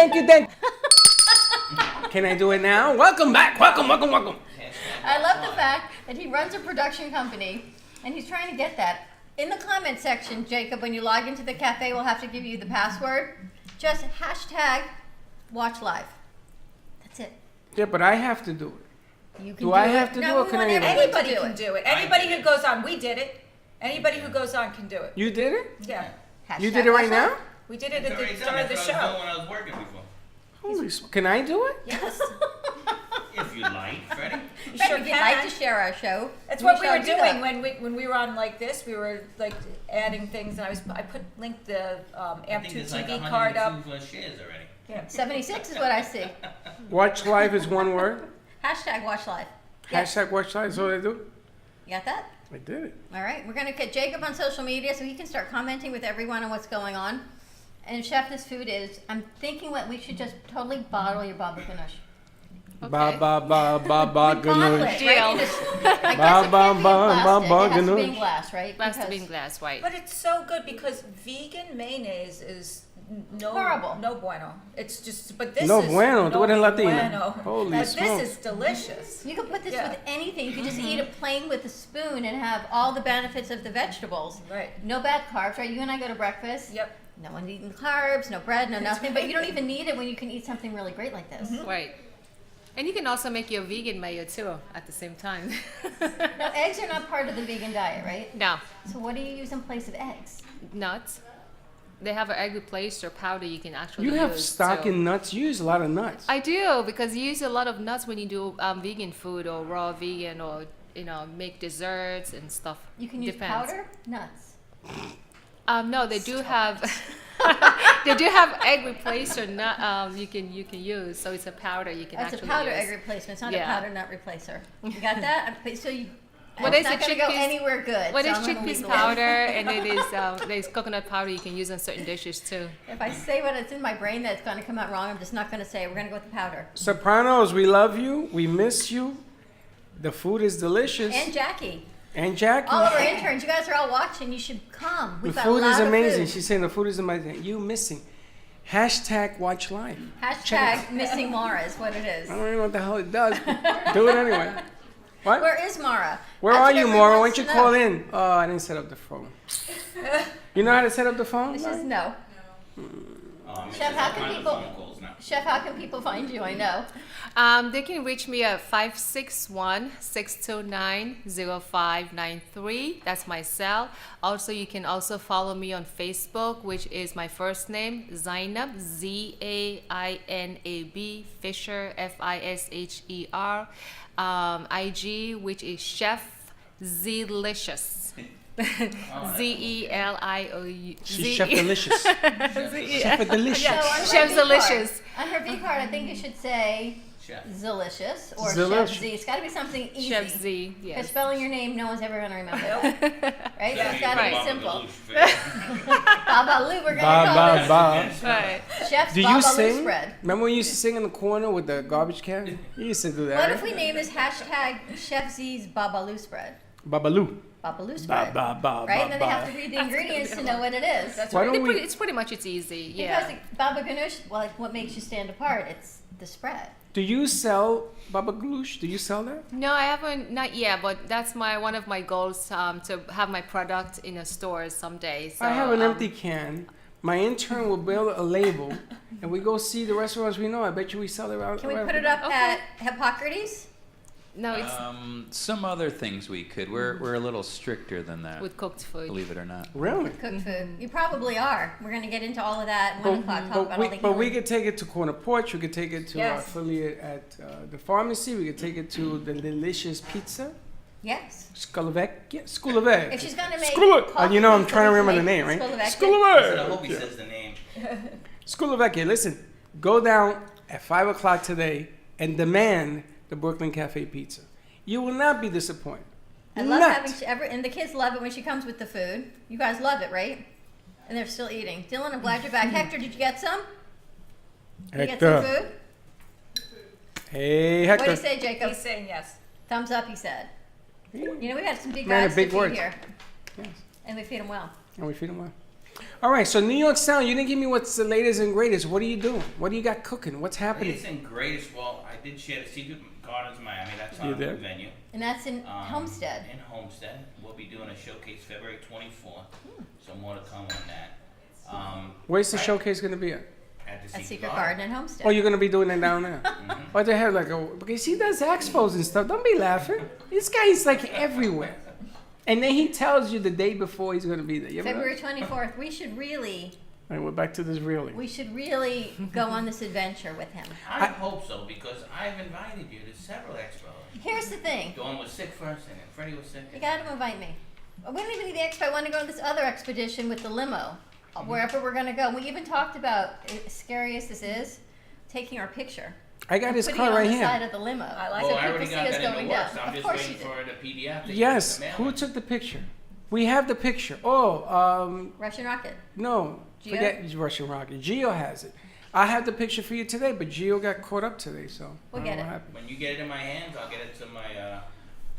Can I do it now? Welcome back. Welcome. I love the fact that he runs a production company and he's trying to get that. In the comment section, Jacob, when you log into the cafe, we'll have to give you the password. Just hashtag watch live. That's it. Yeah, but I have to do it. You can Do I have to do it or can anyone? Anybody can do it. Anybody who goes on, we did it. Anybody who goes on can do it. You did it? Yeah. You did it right now? We did it at the It's start of the That's what I was doing show. when I was working before. Holy can I do it? Yes. If you like, Freddy. You Freddy, sure if you'd like to can. share our show. That's what we shall were do doing that. when we were on like this. We were like adding things, and I linked the I Amp think 2 there's like TV card up. 102 shares already. Yeah. 76 is what I see. Watch live is one word. Hashtag watch live. Yes. Hashtag watch live is what I do. You got that? I did it. All right. We're going to get Jacob on social media so he can start commenting with everyone on what's going on. And Chef, this food is, I'm thinking what we should just totally bottle your baba ganoush. Ba ba ba ba ba Bottle it, ganoush. right? Deal. I guess it can't be in plastic. It has to be in glass, right? Has to be Because- in glass, right? But it's so good because vegan mayonnaise is no Horrible. no bueno. It's just, but this No is bueno, no tú eres latina. bueno. Holy But smokes. this is delicious. You can put this Yeah. with anything. You can just eat it plain with a spoon and have all the benefits of the vegetables. Right. No bad carbs, right? You and I go to breakfast. Yep. No one's eating carbs, no bread, no nothing. But you don't even need it when you can eat something really great like this. Right. And you can also make your vegan mayo too at the same time. Now, eggs are not part of the vegan diet, right? No, So what do you use in place of eggs? nuts. They have an egg replacer powder you can actually You have use. stock so- in nuts. You use a lot of nuts. I do because you use a lot of nuts when you do vegan food or raw vegan or make desserts and stuff. You can use Depends. powder, nuts. No, they do have they do have egg replacer nut you can use. So it's a powder you can That's a actually powder use. egg replacement. It's not Yeah. a powder nut replacer. You got that? So you. Well, it's there's not a going to go chickpeas- anywhere good. Well, so there's I'm gonna chickpeas leave it powder alone. and it is there's coconut powder you can use on certain dishes too. If I say what it's in my brain that's going to come out wrong, I'm just not going to say it. We're going to go with the powder. Sopranos, we love you. We miss you. The food is delicious. And Jackie. And Jackie. All of our interns, you guys are all watching. You should come. The We've got a food lot is of amazing. food. She's saying the food is amazing. You missing. Hashtag watch live. Hashtag missing Mara is what it is. I don't even know what the hell it does. But do it anyway. What? Where is Mara? Where That's are what you, everyone Maura? Why wants don't you to know. call in? Oh, I didn't set up the phone. You know how to set up the phone? It's just no. Chef, how can people? Chef, how can people find you? I know. They can reach me at 561-629-0593. That's my cell. Also, you can also follow me on Facebook, which is my first name, Zainab, Zainab, Fisher, Fisher. IG, which is Chef Zelicious. Zelio. She's Chef Delicious. Chef Delicious. So on her Chef V Delicious. card- On her V card, I think you should say Zelicious or Zelicious. Chef Z. It's got to be something easy. Chef Z, Because yes. spelling your name, no one's ever going to remember that. Right? So it's got to Right. be simple. Babalu, we're going to Ba, call ba, this ba. Right. Chef's Do you Babalu sing? spread. Remember when you used to sing in the corner with the garbage can? You used to do that. What right? if we name this hashtag Chef Z's Babalu spread? Babaloo. Babalu spread. Ba, ba, Right? ba, And then they have ba. to read the ingredients to know what it is. Why don't we? It's pretty much it's easy. Yeah. Because Baba Ganoush, well, like what makes you stand apart? It's the spread. Do you sell baba ganoush? Do you sell that? No, I haven't, not yet, but that's one of my goals to have my product in a store someday. So, I have an empty can. My intern will build a label, and we go see the restaurants we know. I bet you we sell it around. Can we put it up at Hippocrates? No, it's Some other things we could. We're a little stricter than that. with cooked food. Believe it or not. Really? Cooked food. You probably are. We're going to get into all of that at 1 o'clock. Talk about all the But we healing. could take it to Corner Porch. We could take it to our Yes. affiliate at the pharmacy. We could take it to the delicious pizza. Yes. Skulavec. Skulavec. If she's going to make You know I'm coffee trying to remember the pizza, name, right? Skulavec. I said, I hope he Skulavec. says the name. Skulavec. Listen, go down at 5 o'clock today and demand the Brooklyn Cafe pizza. You will not be disappointed. I love Not. having and the kids love it when she comes with the food. You guys love it, right? And they're still eating. Dylan, I'm glad you're back. Hector, did you get some? Did you get some food? Hey, What do Hector. you say, Jacob? He's saying yes. Thumbs up, he said. You know, we got some big Man guys of big to feed words. here. Yes. And we feed them well. And we feed them well. All right, so New York Sound, you didn't give me what's the latest and greatest. What are you doing? What do you got cooking? What's happening? Latest and greatest. Well, I did share the Secret Gardens Miami. That's You our did? new venue. And that's in Homestead. In Homestead. We'll be doing a showcase February 24th. So more to come on that. Where's the showcase going to be at? At the At Secret Secret Garden. Garden in Homestead. Oh, you're going to be doing it down there? What the hell? Because he does expos and stuff. Don't be laughing. This guy's like everywhere. And then he tells you the day before he's going to be there. You ever February know? 24th. We should really All right, we're back to this really. We should really go on this adventure with him. I hope so, because I've invited you to several expos. Here's the thing. Dawn was sick first, and then Freddy was sick. You got to invite me. We don't even need the expo. I want to go on this other expedition with the limo, wherever we're going to go. We even talked about, as scary as this is, taking our picture. I got his putting car it right on the here. side of the limo. I like Well, so I people already see got us that in going the down. works. I'm Of just course waiting you did. for the PDF. to Yes. get Who mailed. took the picture? We have the picture. Oh, Russian rocket. no. Gio? Forget Russian Rocket. Gio has it. I have the picture for you today, but Gio got caught up today, so. We'll I don't get know it. what happened. When you get it in my hands, I'll get it to my,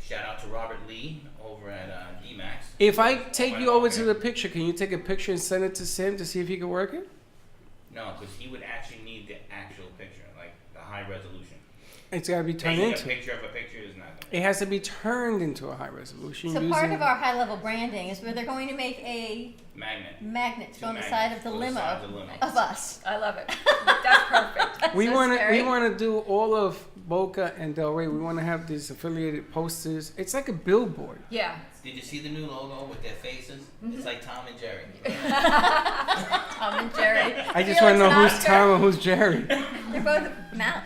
shout out to Robert Lee over at D-Max. If I take you over to the picture, can you take a picture and send it to Sam to see if he can work it? No, because he would actually need the actual picture, like the high resolution. It's got to be turned Taking into. a picture of a picture is not. It has to be turned into a high resolution. So part using- of our high-level branding is where they're going to make a Magnet. magnet to go on the Two side of the magnets limo on the side of the limo. of us. I love it. That's perfect. we so want to scary. do all of Boca and Del Rey. We want to have these affiliated posters. It's like a billboard. Yeah. Did you see the new logo with their faces? It's like Tom and Jerry. Tom and Jerry. I just Felix want to know and who's Oscar. Tom and who's Jerry. They're both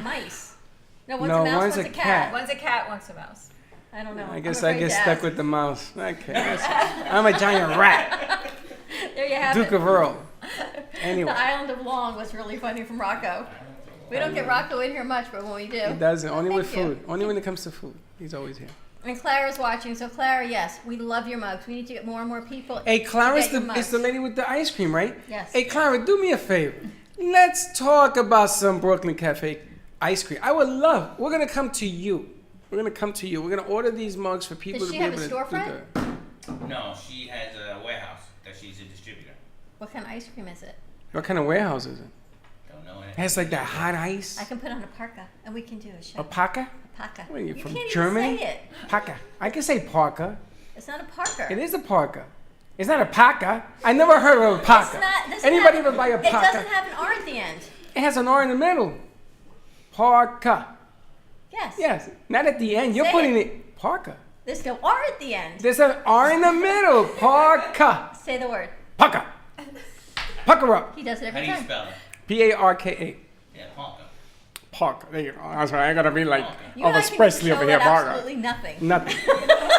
mice. No, one's No, a mouse, one's one's a a cat. cat. One's a cat, one's a mouse. I don't know. I guess I'm I afraid get to stuck ask. with the mouse. Okay, I'm a giant rat. There you have Duke it. of Earl. Anyway, The Island of Long was really funny from Rocco. We don't get Rocco in here much, but when we do. he doesn't. Only with Thank you. food. Only when it comes to food. He's always here. And Clara's watching, so Clara, yes, we love your mugs. We need to get more and more people. Hey, Clara's to get your is mugs. the lady with the ice cream, right? Yes. Hey, Clara, do me a favor. Let's talk about some Brooklyn Cafe ice cream. I would love. We're gonna come to you. We're gonna come to you. We're gonna order these mugs for people Does to she be have able a to storefront? do the. No, she has a warehouse that she's a distributor. What kind of ice cream is it? What kind of warehouse is it? Don't know It it. has like that hot ice. I can put on a parka, and we can do a show. A paca? A parka. What are you, from can't Germany? even say it. Paca. I can say parka. It's not a parka. It is a parka. It's not a paca. I never heard of a paca. Anybody ever buy a It paca? doesn't have an R at the end. It has an R in the middle. Parka. Yes. Yes. Not at the end. You're Say putting it. it. Parka. There's no R at the end. There's an R in the middle. Parka. Say the word. Parka. Pucker up. He does it How every do you time. spell it? P-A-R-K-A. Yeah, Ponka. Parka. There you go. That's right. I gotta be like You and I Elvis can Presley show over here. it Parka. absolutely nothing. Nothing.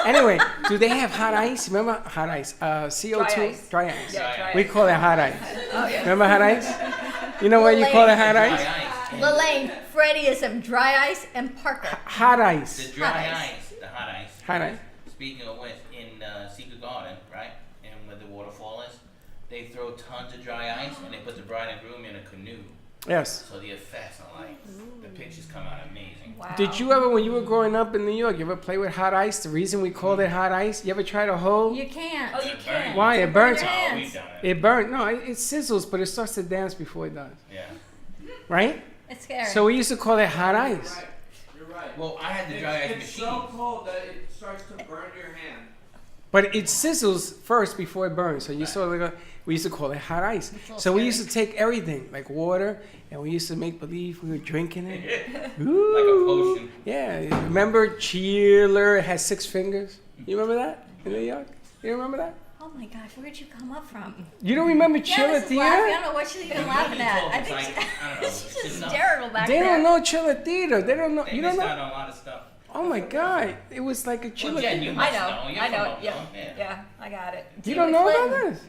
Anyway, do they have hot ice? Remember hot ice? CO2? Dry ice. Dry ice. Yeah, dry We ice. call it hot ice. Oh, yeah. Remember hot ice? You know what you call it hot Dry ice? ice. Lelaine, Freddy is some dry ice and Parker. Hot ice. The dry Hot ice. ice. The hot ice. Hot ice. Speaking of which, in Secret Garden, right, and where the waterfall is, they throw tons of dry ice and they put the bride and groom in a canoe. Yes. So the effects are like, the pictures come out amazing. Wow. Did you ever, when you were growing up in New York, you ever play with hot ice? The reason we called it hot ice, you ever try to hold? You can't. Oh, you can. Why? It burns. your hands. Oh, we've done it. It burns. No, it sizzles, but it starts to dance before it does. Yeah. Right? It's scary. So we used to call it hot ice. Right. You're right. Well, I had the dry ice It's machine. so cold that it starts to burn your hand. But it sizzles first before it burns. So you sort of like we used to call it hot ice. little So we scary. used to take everything, like water, and we used to make believe we were drinking it. Like a Ooh. potion. Yeah. Remember Cheerler had 6 fingers? You remember that in New York? You remember that? Oh my gosh, where'd you come up from? You don't remember Yeah, Chiller this is laughing. I Theater? don't know what she's even You laughing at. told I it's think like, I don't know, she's it's just just hysterical back They there. don't know Chiller Theater. They don't know. They You don't missed know? out on a lot of stuff. Oh my God! It was like a Chiller Jen, Theater. you I must know. You're I know. from Yeah. Oakland, Yeah, I got it. You don't know about Clinton. this?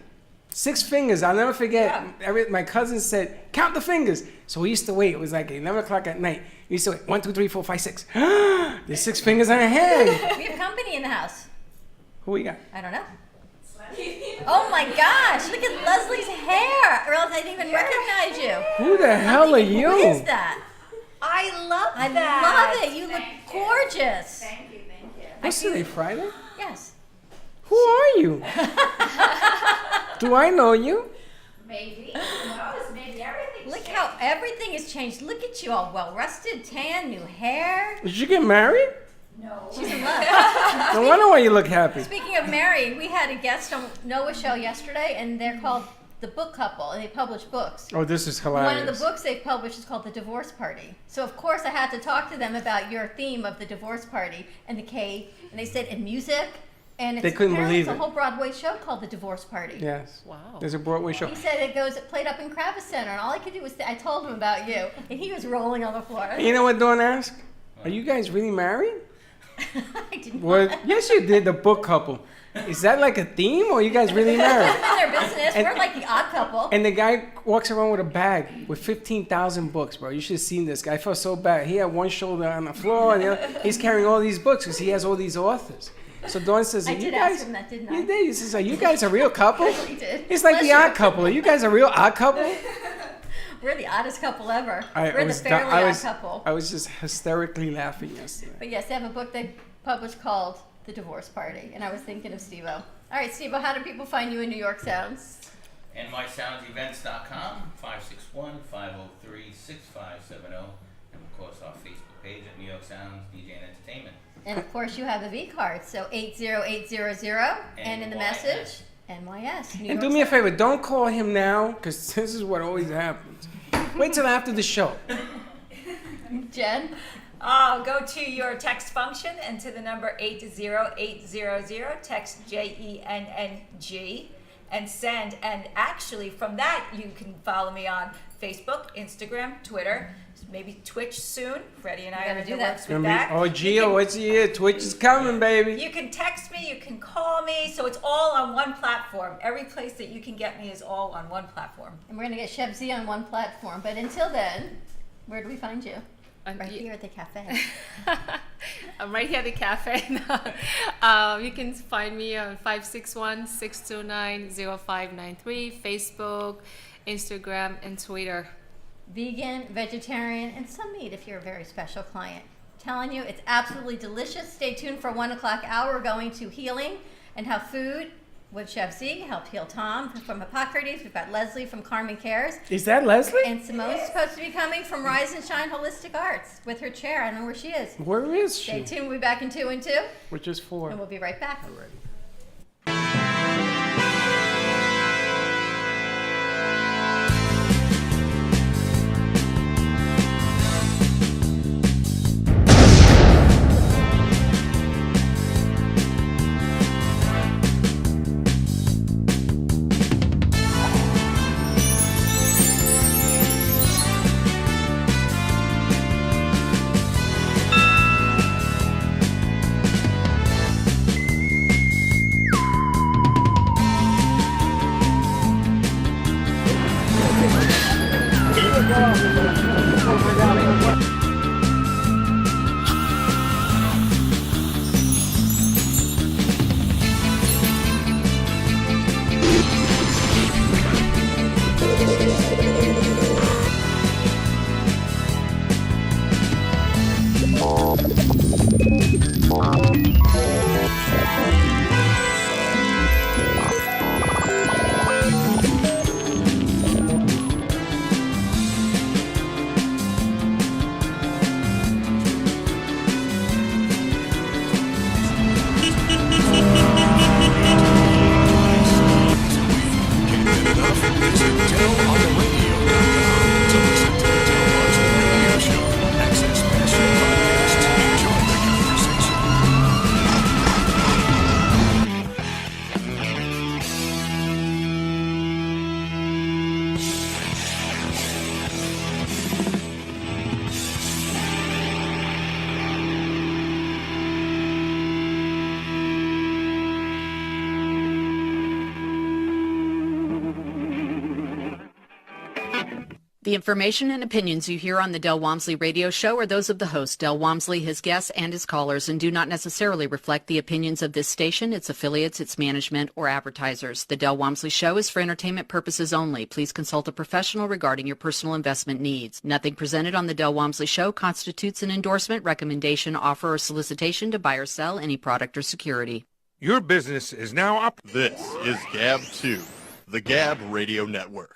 6 fingers. I'll never forget. My cousin said, count the fingers. So we used to wait. It was like 11 o'clock at night. We used to wait. 1, 2, 3, 4, 5, 6. There's 6 fingers on a hand. We have company in the house. Who we got? I don't know. Oh my gosh, look at Leslie's hair. Or else I didn't even recognize you. Who the hell are you? What is that? I love I that. love it. You look gorgeous. Thank you, thank you. What's today, Friday? Yes. Who are you? Do I know you? Maybe. Who knows? Maybe everything's Look how everything has changed. Look at you, all well rested, tan, new hair. Did you get married? No. She's in love. No wonder why you look happy. Speaking of married, we had a guest on Noah's show yesterday, and they're called The Book Couple, and they publish books. Oh, this is hilarious. One of the books they've published is called The Divorce Party. So, of course, I had to talk to them about your theme of the divorce party and the cave. And they said, and music. And it's They couldn't apparently believe it's a it. whole Broadway show called The Divorce Party. Yes. Wow. There's a Broadway show. He said it played up in Kravis Center, and all I could do was I told him about you, and he was rolling on the floor. You know what Dawn asked? Are you guys really married? I didn't. Well, yes, you did. The book couple. Is that like a theme, or are you guys really married? It's in their business. And- We're like the odd couple. And the guy walks around with a bag with 15,000 books, bro. You should have seen this guy. I felt so bad. He had one shoulder on the floor, and the other, he's carrying all these books because he has all these authors. So Dawn says, I "Are you did ask guys?" him that, didn't I? You did. He says, "Are you guys a real couple?" I really did. It's like the Bless odd you. couple. Are you guys a real odd couple? We're the oddest couple ever. I We're the was, fairly I odd was, couple. I was just hysterically laughing yesterday. But yes, they have a book they published called The Divorce Party, and I was thinking of Steve-O. All right, Steve-O, how do people find you in New York Sounds? nysoundsevents.com, 561-503-6570, and of course our Facebook page at New York Sounds DJ and Entertainment. And of course, you have a V card, so 80800, and in the message, NYS. New And York do me a Sounds. favor, don't call him now, because this is what always happens. Wait till after the show. Jen? Go to your text function and to the number 80800, text JENNG, and send. And actually, from that, you can follow me on Facebook, Instagram, Twitter, maybe Twitch soon. Freddie and I gotta are in do the that. works with that. Oh, Gio, what's the year? Twitch is coming, baby. You can text me, you can call me, so it's all on one platform. Every place that you can get me is all on one platform. And we're going to get Chef Z on one platform. But until then, where do we find you? Right here at the cafe. I'm right here at the cafe. You can find me on 561-629-0593, Facebook, Instagram, and Twitter. Vegan, vegetarian, and some meat if you're a very special client. Telling you, it's absolutely delicious. Stay tuned for 1 o'clock hour. We're going to healing and how food with Chef Z helped heal Tom from Hippocrates. We've got Leslie from Carmen Cares. Is that Leslie? And Simone's supposed to be coming from Rise and Shine Holistic Arts with her chair. I don't know where she is. Where is Stay she? tuned. We'll be back in 2 and 2. Which is 4. And we'll be right back. Already. The information and opinions you hear on the Del Walmsley Radio Show are those of the host, Del Walmsley, his guests, and his callers, and do not necessarily reflect the opinions of this station, its affiliates, its management, or advertisers. The Del Walmsley Show is for entertainment purposes only. Please consult a professional regarding your personal investment needs. Nothing presented on the Del Walmsley Show constitutes an endorsement, recommendation, offer, or solicitation to buy or sell any product or security. Your business is now up. This is Gab 2, the Gab Radio Network.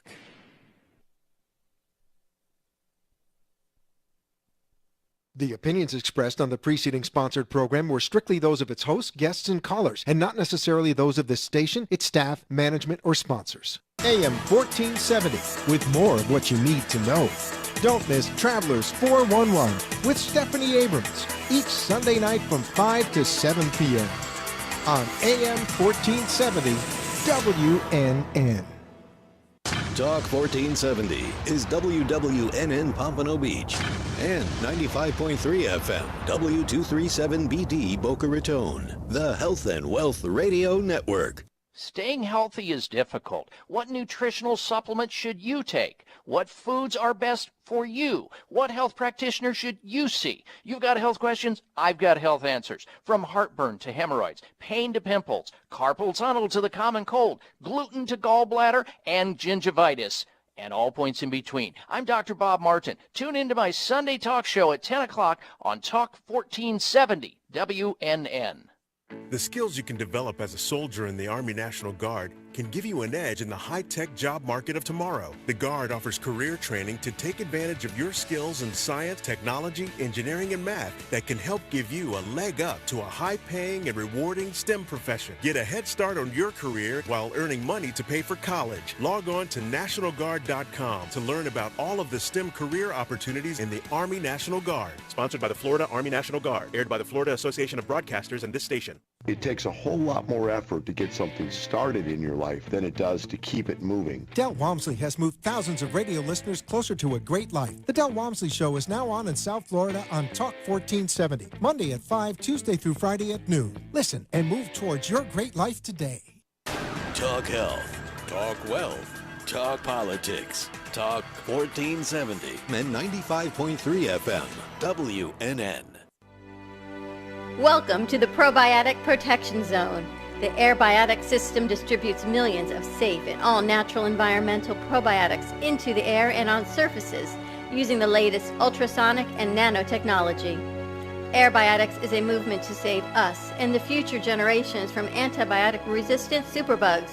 The opinions expressed on the preceding sponsored program were strictly those of its hosts, guests, and callers, and not necessarily those of this station, its staff, management, or sponsors. AM 1470, with more of what you need to know. Don't miss Travelers 411 with Stephanie Abrams, each Sunday night from 5 to 7 p.m. on AM 1470 WNN. Talk 1470 is WWNN Pompano Beach and 95.3 FM W237BD Boca Raton, the Health and Wealth Radio Network. Staying healthy is difficult. What nutritional supplements should you take? What foods are best for you? What health practitioner should you see? You've got health questions, I've got health answers. From heartburn to hemorrhoids, pain to pimples, carpal tunnel to the common cold, gluten to gallbladder, and gingivitis, and all points in between. I'm Dr. Bob Martin. Tune into my Sunday talk show at 10 o'clock on Talk 1470 WNN. The skills you can develop as a soldier in the Army National Guard can give you an edge in the high-tech job market of tomorrow. The Guard offers career training to take advantage of your skills in science, technology, engineering, and math that can help give you a leg up to a high-paying and rewarding STEM profession. Get a head start on your career while earning money to pay for college. Log on to NationalGuard.com to learn about all of the STEM career opportunities in the Army National Guard. Sponsored by the Florida Army National Guard. Aired by the Florida Association of Broadcasters and this station. It takes a whole lot more effort to get something started in your life than it does to keep it moving. Del Walmsley has moved thousands of radio listeners closer to a great life. The Del Walmsley Show is now on in South Florida on Talk 1470, Monday at 5, Tuesday through Friday at noon. Listen and move towards your great life today. Talk health, talk wealth, talk politics, talk 1470 and 95.3 FM WNN. Welcome to the Probiotic Protection Zone. The Airbiotic system distributes millions of safe and all-natural environmental probiotics into the air and on surfaces using the latest ultrasonic and nanotechnology. Airbiotics is a movement to save us and the future generations from antibiotic-resistant superbugs.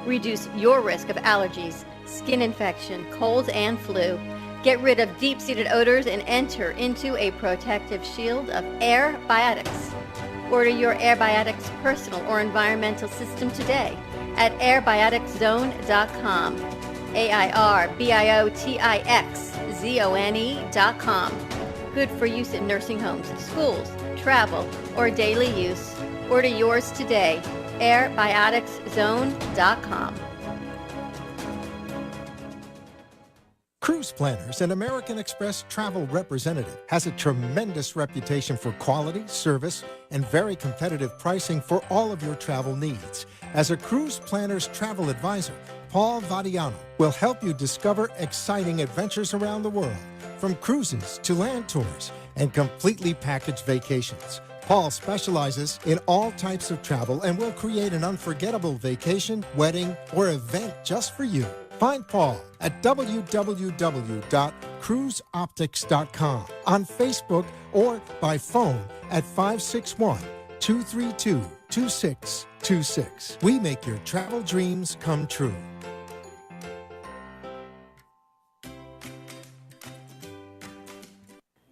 Reduce your risk of allergies, skin infection, colds, and flu. Get rid of deep-seated odors and enter into a protective shield of Airbiotics. Order your Airbiotics personal or environmental system today at airbioticszone.com. AIRBIOTIXZONE.com. Good for use in nursing homes, schools, travel, or daily use. Order yours today. airbioticszone.com. Cruise Planners, an American Express travel representative, has a tremendous reputation for quality, service, and very competitive pricing for all of your travel needs. As a Cruise Planners travel advisor, Paul Vadiano will help you discover exciting adventures around the world, from cruises to land tours and completely packaged vacations. Paul specializes in all types of travel and will create an unforgettable vacation, wedding, or event just for you. Find Paul at www.cruiseoptics.com, on Facebook, or by phone at 561-232-2626. We make your travel dreams come true.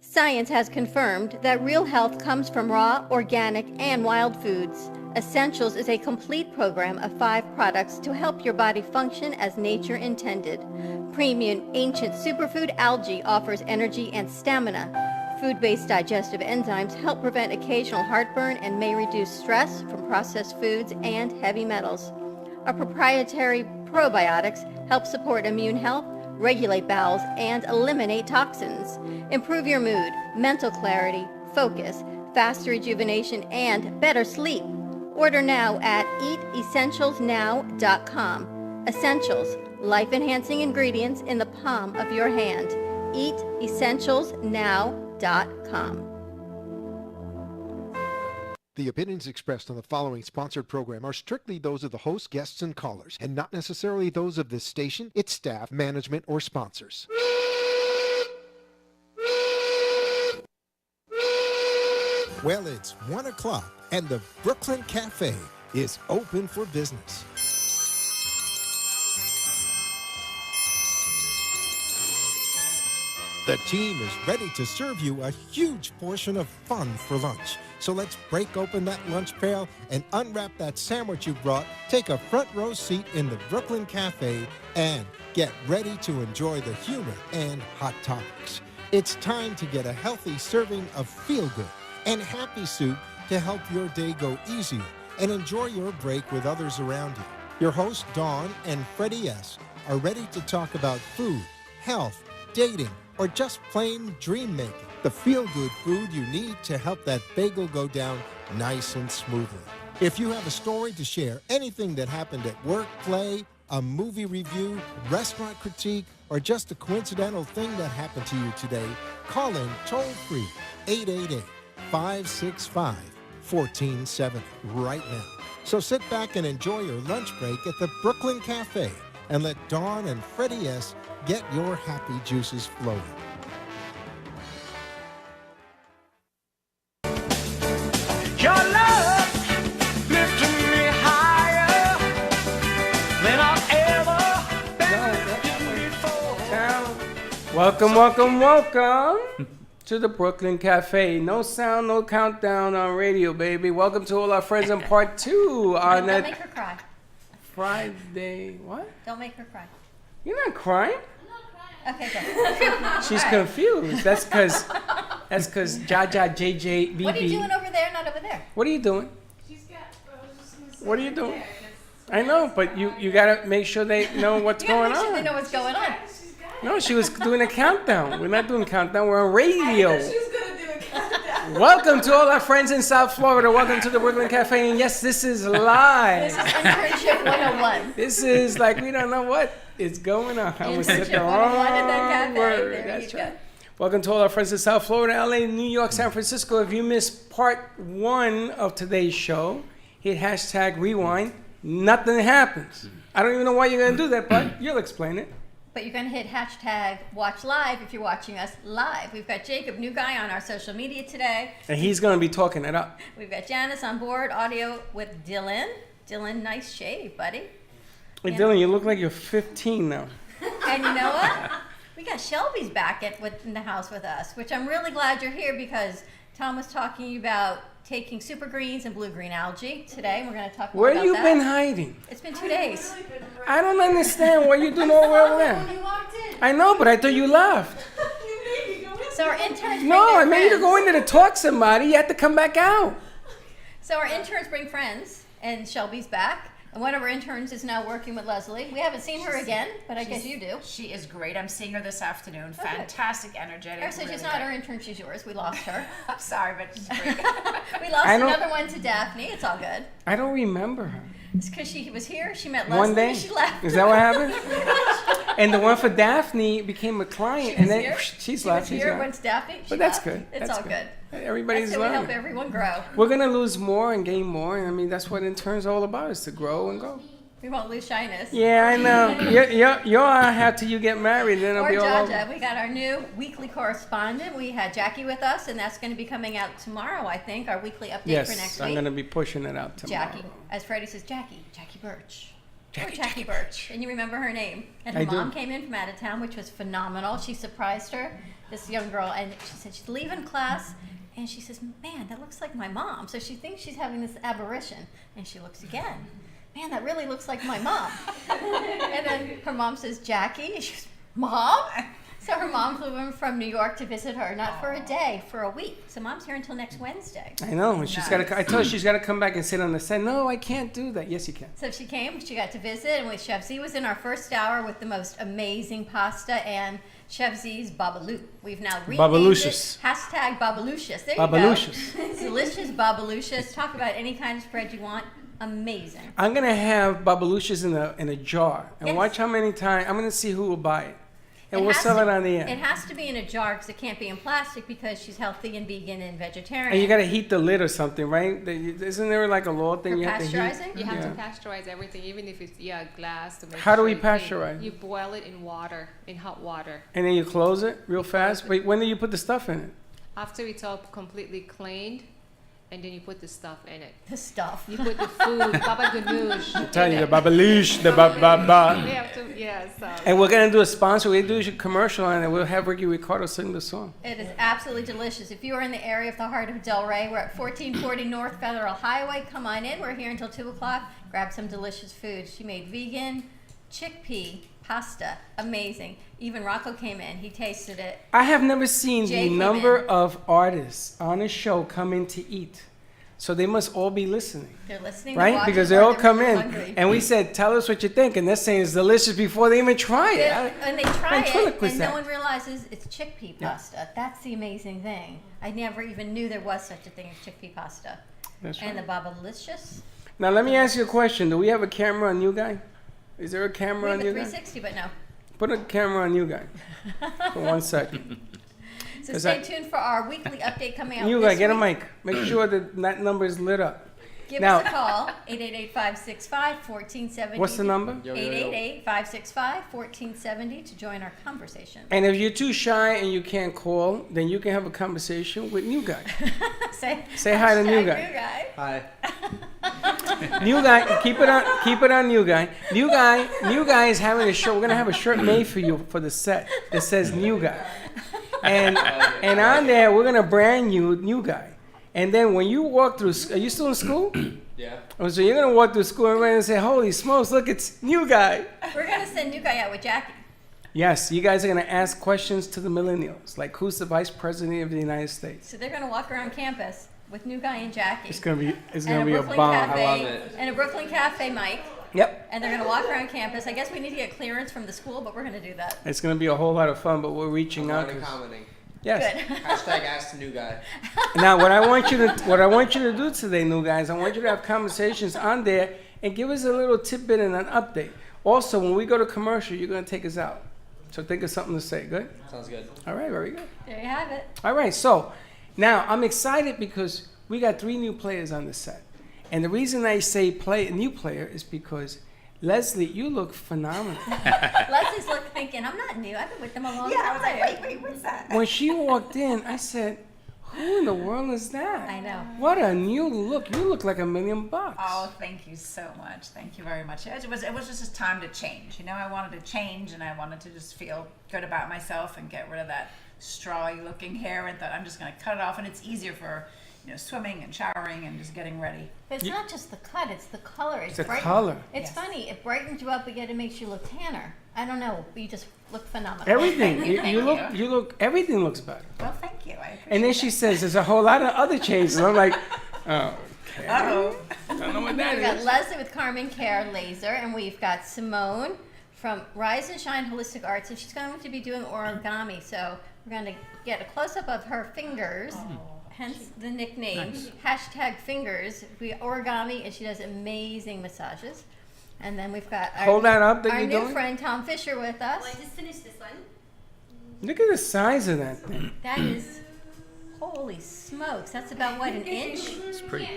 Science has confirmed that real health comes from raw, organic, and wild foods. Essentials is a complete program of 5 products to help your body function as nature intended. Premium Ancient Superfood Algae offers energy and stamina. Food-based digestive enzymes help prevent occasional heartburn and may reduce stress from processed foods and heavy metals. Our proprietary probiotics help support immune health, regulate bowels, and eliminate toxins. Improve your mood, mental clarity, focus, faster rejuvenation, and better sleep. Order now at eatessentialsnow.com. Essentials, life-enhancing ingredients in the palm of your hand. EatEssentialsNow.com. The opinions expressed on the following sponsored program are strictly those of the host, guests, and callers, and not necessarily those of this station, its staff, management, or sponsors. Well, it's 1 o'clock, and the Brooklyn Cafe is open for business. The team is ready to serve you a huge portion of fun for lunch. So let's break open that lunch pail and unwrap that sandwich you brought, take a front row seat in the Brooklyn Cafe, and get ready to enjoy the humor and hot topics. It's time to get a healthy serving of feel-good and happy soup to help your day go easier and enjoy your break with others around you. Your hosts, Dawn and Freddy S., are ready to talk about food, health, dating, or just plain dream making. The feel-good food you need to help that bagel go down nice and smoothly. If you have a story to share, anything that happened at work, play, a movie review, restaurant critique, or just a coincidental thing that happened to you today, call in toll-free 888-565-1470 right now. So sit back and enjoy your lunch break at the Brooklyn Cafe and let Dawn and Freddy S. get your happy juices flowing. Your love lifted me higher than I've ever been before. Welcome, welcome, welcome to the Brooklyn Cafe. No sound, no countdown on radio, baby. Welcome to all our friends in part 2 on Don't make her cry. Friday. What? Don't make her cry. You're not crying? Okay, go. She's confused. That's because Jaja, JJ, BB. What are you doing over there, not over there? What are you doing? What are you doing? I know, but you gotta make sure they know what's going Make sure they on. know what's going on. No, she was doing a countdown. We're not doing countdown. We're on radio. Welcome to all our friends in South Florida. Welcome to the Brooklyn Cafe. And yes, this is live. This is Internship 101. This is like we don't know what is going on. I was said the Internship 101 in that wrong cafe. word. There That's you right. go. Welcome to all our friends in South Florida, LA, New York, San Francisco. If you missed part 1 of today's show, hit hashtag rewind. Nothing happens. I don't even know why you're going to do that, but you'll explain it. But you're going to hit hashtag watch live if you're watching us live. We've got Jacob, new guy, on our social media today. And he's going to be talking it up. We've got Janice on board, audio with Dylan. Dylan, nice shave, buddy. Hey, Dylan, you look like you're 15 now. And you know what? We got Shelby's back in the house with us, which I'm really glad you're here because Tom was talking about taking super greens and blue-green algae today. We're going to talk more Where about you that. been hiding? It's been 2 days. I don't understand what you doing over there. I know, but I thought you left. So our interns bring No, their I made you to friends. go in there to talk to somebody. You had to come back out. So our interns bring friends, and Shelby's back. And one of our interns is now working with Leslie. We haven't seen her again, but I guess you do. She is great. I'm seeing her this afternoon. Okay. Fantastic, energetic. So she's really not great. our intern, she's yours. We lost her. I'm sorry, but she's great. We lost I don't- another one to Daphne. It's all good. I don't remember her. It's because she was here, she met Leslie, One day? she left. Is that what happened? And the one for Daphne became a client, and then she's she left. was She's here gone. once Daphne. She But that's left. good. It's That's all good. Everybody's That's how we help learning. everyone grow. We're gonna lose more and gain more, and I mean that's what interns are all about: is to grow and go. We won't lose shyness. Yeah, I know. You're on how till you get married, then it'll Or be all Jaja. over. We got our new weekly correspondent. We had Jackie with us, and that's going to be coming out tomorrow, I think, our weekly update for next Yes, I'm week. gonna be pushing it out tomorrow. Jackie, as Freddie says, Jackie Birch. Jackie Birch. And you remember her name. And her I do. mom came in from out of town, which was phenomenal. She surprised her, this young girl, and she said she's leaving class. And she says, man, that looks like my mom. So she thinks she's having this aberration. And she looks again. Man, that really looks like my mom. And then her mom says, Jackie. And she goes, Mom? So her mom flew in from New York to visit her, not for a day, for a week. So mom's here until next Wednesday. I know. And she's got to. I told her she's got to come back and sit on the set. No, I can't do that. Yes, you can. So she came, she got to visit, and with Chef Z was in our first hour with the most amazing pasta and Chef Z's Babalu. We've now renamed Babalucious. it. Hashtag Babalucious. There you Babalucious. go. Delicious Babalucious. Talk about any kind of spread you want. Amazing. I'm gonna have babalushas in a jar, and Yes. watch how many times. I'm gonna see who will buy it, and we'll has sell to- it on the air. It has to be in a jar because it can't be in plastic because she's healthy and vegan and vegetarian. And you gotta heat the lid or something, right? Isn't there like a law thing For you have to heat? pasteurizing? You have Yeah. to pasteurize everything, even if it's glass. To make How do sure we it's clean. pasteurize? You boil it in water, in hot water. And then you close it real fast. Wait, when do you put the stuff in it? After it's all completely cleaned, and then you put the stuff in it. The stuff. You put the food, baba ganoush. I tell you, the babalush, the ba. We have to, so. And we're gonna do a sponsor. We do a commercial on it. We'll have Ricky Ricardo sing the song. It is absolutely delicious. If you are in the area of the heart of Delray, we're at 1440 North Federal Highway. Come on in. We're here until 2 o'clock. Grab some delicious food. She made vegan chickpea pasta. Amazing. Even Rocco came in. He tasted it. I have never seen Jay the came number in. of artists on a show come in to eat. So they must all be listening. They're listening, Right? watching, Because they or all they're come in. hungry. And we said, tell us what you think. And they're saying it's delicious before they even try it. And they try it, ventriloquist and that. no one realizes it's chickpea pasta. That's the amazing thing. I never even knew there was such a thing as chickpea pasta. That's And right. the babalicious. Now let me ask you a question. Do we have a camera on you guy? Is there a We camera have on a you guy? 360, but no. Put a camera on you guy for 1 second. So 'Cause stay tuned for our weekly update coming out You this guy, get a week. mic. Make sure that number is lit up. Give now, us a call, 888-565-1470. What's the number? 888-565-1470 to join our conversation. And if you're too shy and you can't call, then you can have a conversation with new guy. Say hi to new guy. Hi. New guy, keep it on new guy. New guy is having a shirt. We're gonna have a shirt made for you for the set that says new guy. And on there we're gonna brand you new guy. And then when you walk through, are you still in school? Yeah. Oh, so you're gonna walk through school and everybody gonna say, "Holy smokes! Look, it's new guy." We're going to send new guy out with Jackie. Yes, you guys are gonna ask questions to the millennials, like who's the vice president of the United States. So they're going to walk around campus with new guy and Jackie. It's gonna be and a Brooklyn bomb. Cafe, And a Brooklyn Cafe mic. Yep. And they're going to walk around campus. I guess we need to get clearance from the school, but we're going to do that. It's gonna be a whole lot of fun, but we're reaching out. Already 'cause- commenting. Yes. Good. Hashtag ask the new guy. Now, what I want you to do today, new guys, I want you to have conversations on there and give us a little tidbit and an update. Also, when we go to commercial, you're gonna take us out. So think of something to say. Good? Sounds good. All right, very good. There you have it. All right, so now I'm excited because we got 3 new players on the set. And the reason I say new player is because Leslie, you look phenomenal. Leslie's thinking, I'm not new. I've been with them a long time. I was like, wait, what's that? When she walked in, I said, who in the world is that? I know. What a new look. You look like $1 million. Oh, thank you so much. Thank you very much. It was just a time to change. You know, I wanted to change and I wanted to just feel good about myself and get rid of that strawy looking hair and thought I'm just going to cut it off and it's easier for, swimming and showering and just getting ready. But it's not just the cut, it's the color. It's the bright- color. It's funny. It brightens you up, but yet it makes you look tanner. I don't know, but you just look phenomenal. Everything. Thank You look, everything looks better. Well, thank you. I appreciate And then she says, there's a whole lot of other changes. I'm like, oh, okay. Uh-oh. I don't know what We've that got is. Leslie with Carmen Care Laser, and we've got Simone from Rise and Shine Holistic Arts, and she's going to be doing origami. So we're going to get a close-up of her fingers, hence the nickname, #fingers. We origami, and she does amazing massages. And then we've got Hold that up that our you're new doing. friend Tom Fisher with us. I just finished this one. Look at the size of that thing. That is, holy smokes, that's about what, an inch? It's pretty.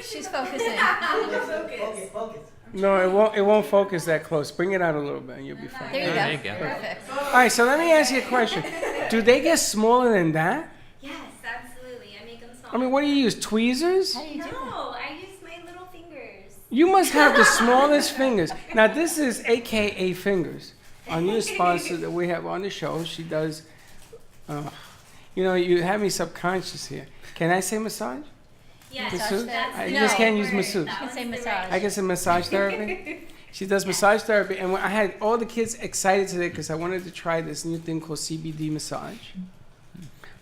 She's focusing. Focus. No, it won't focus that close. Bring it out a little bit and you'll be fine. There you There you go. go. Perfect. All right, so let me ask you a question. Do they get smaller than that? Yes, absolutely. I make them small. I mean, what do you use, tweezers? How do you do that? No, I use my little fingers. You must have the smallest fingers. Now, this is AKA Fingers, our new sponsor that we have on the show. She does, you have me subconscious here. Can I say massage? Yes, Masseuse? that's I the just can't use word. masseuse. You can say That was the massage. I can say massage therapy. She does massage therapy, and I had all the kids excited today because I wanted to try this new thing called CBD massage,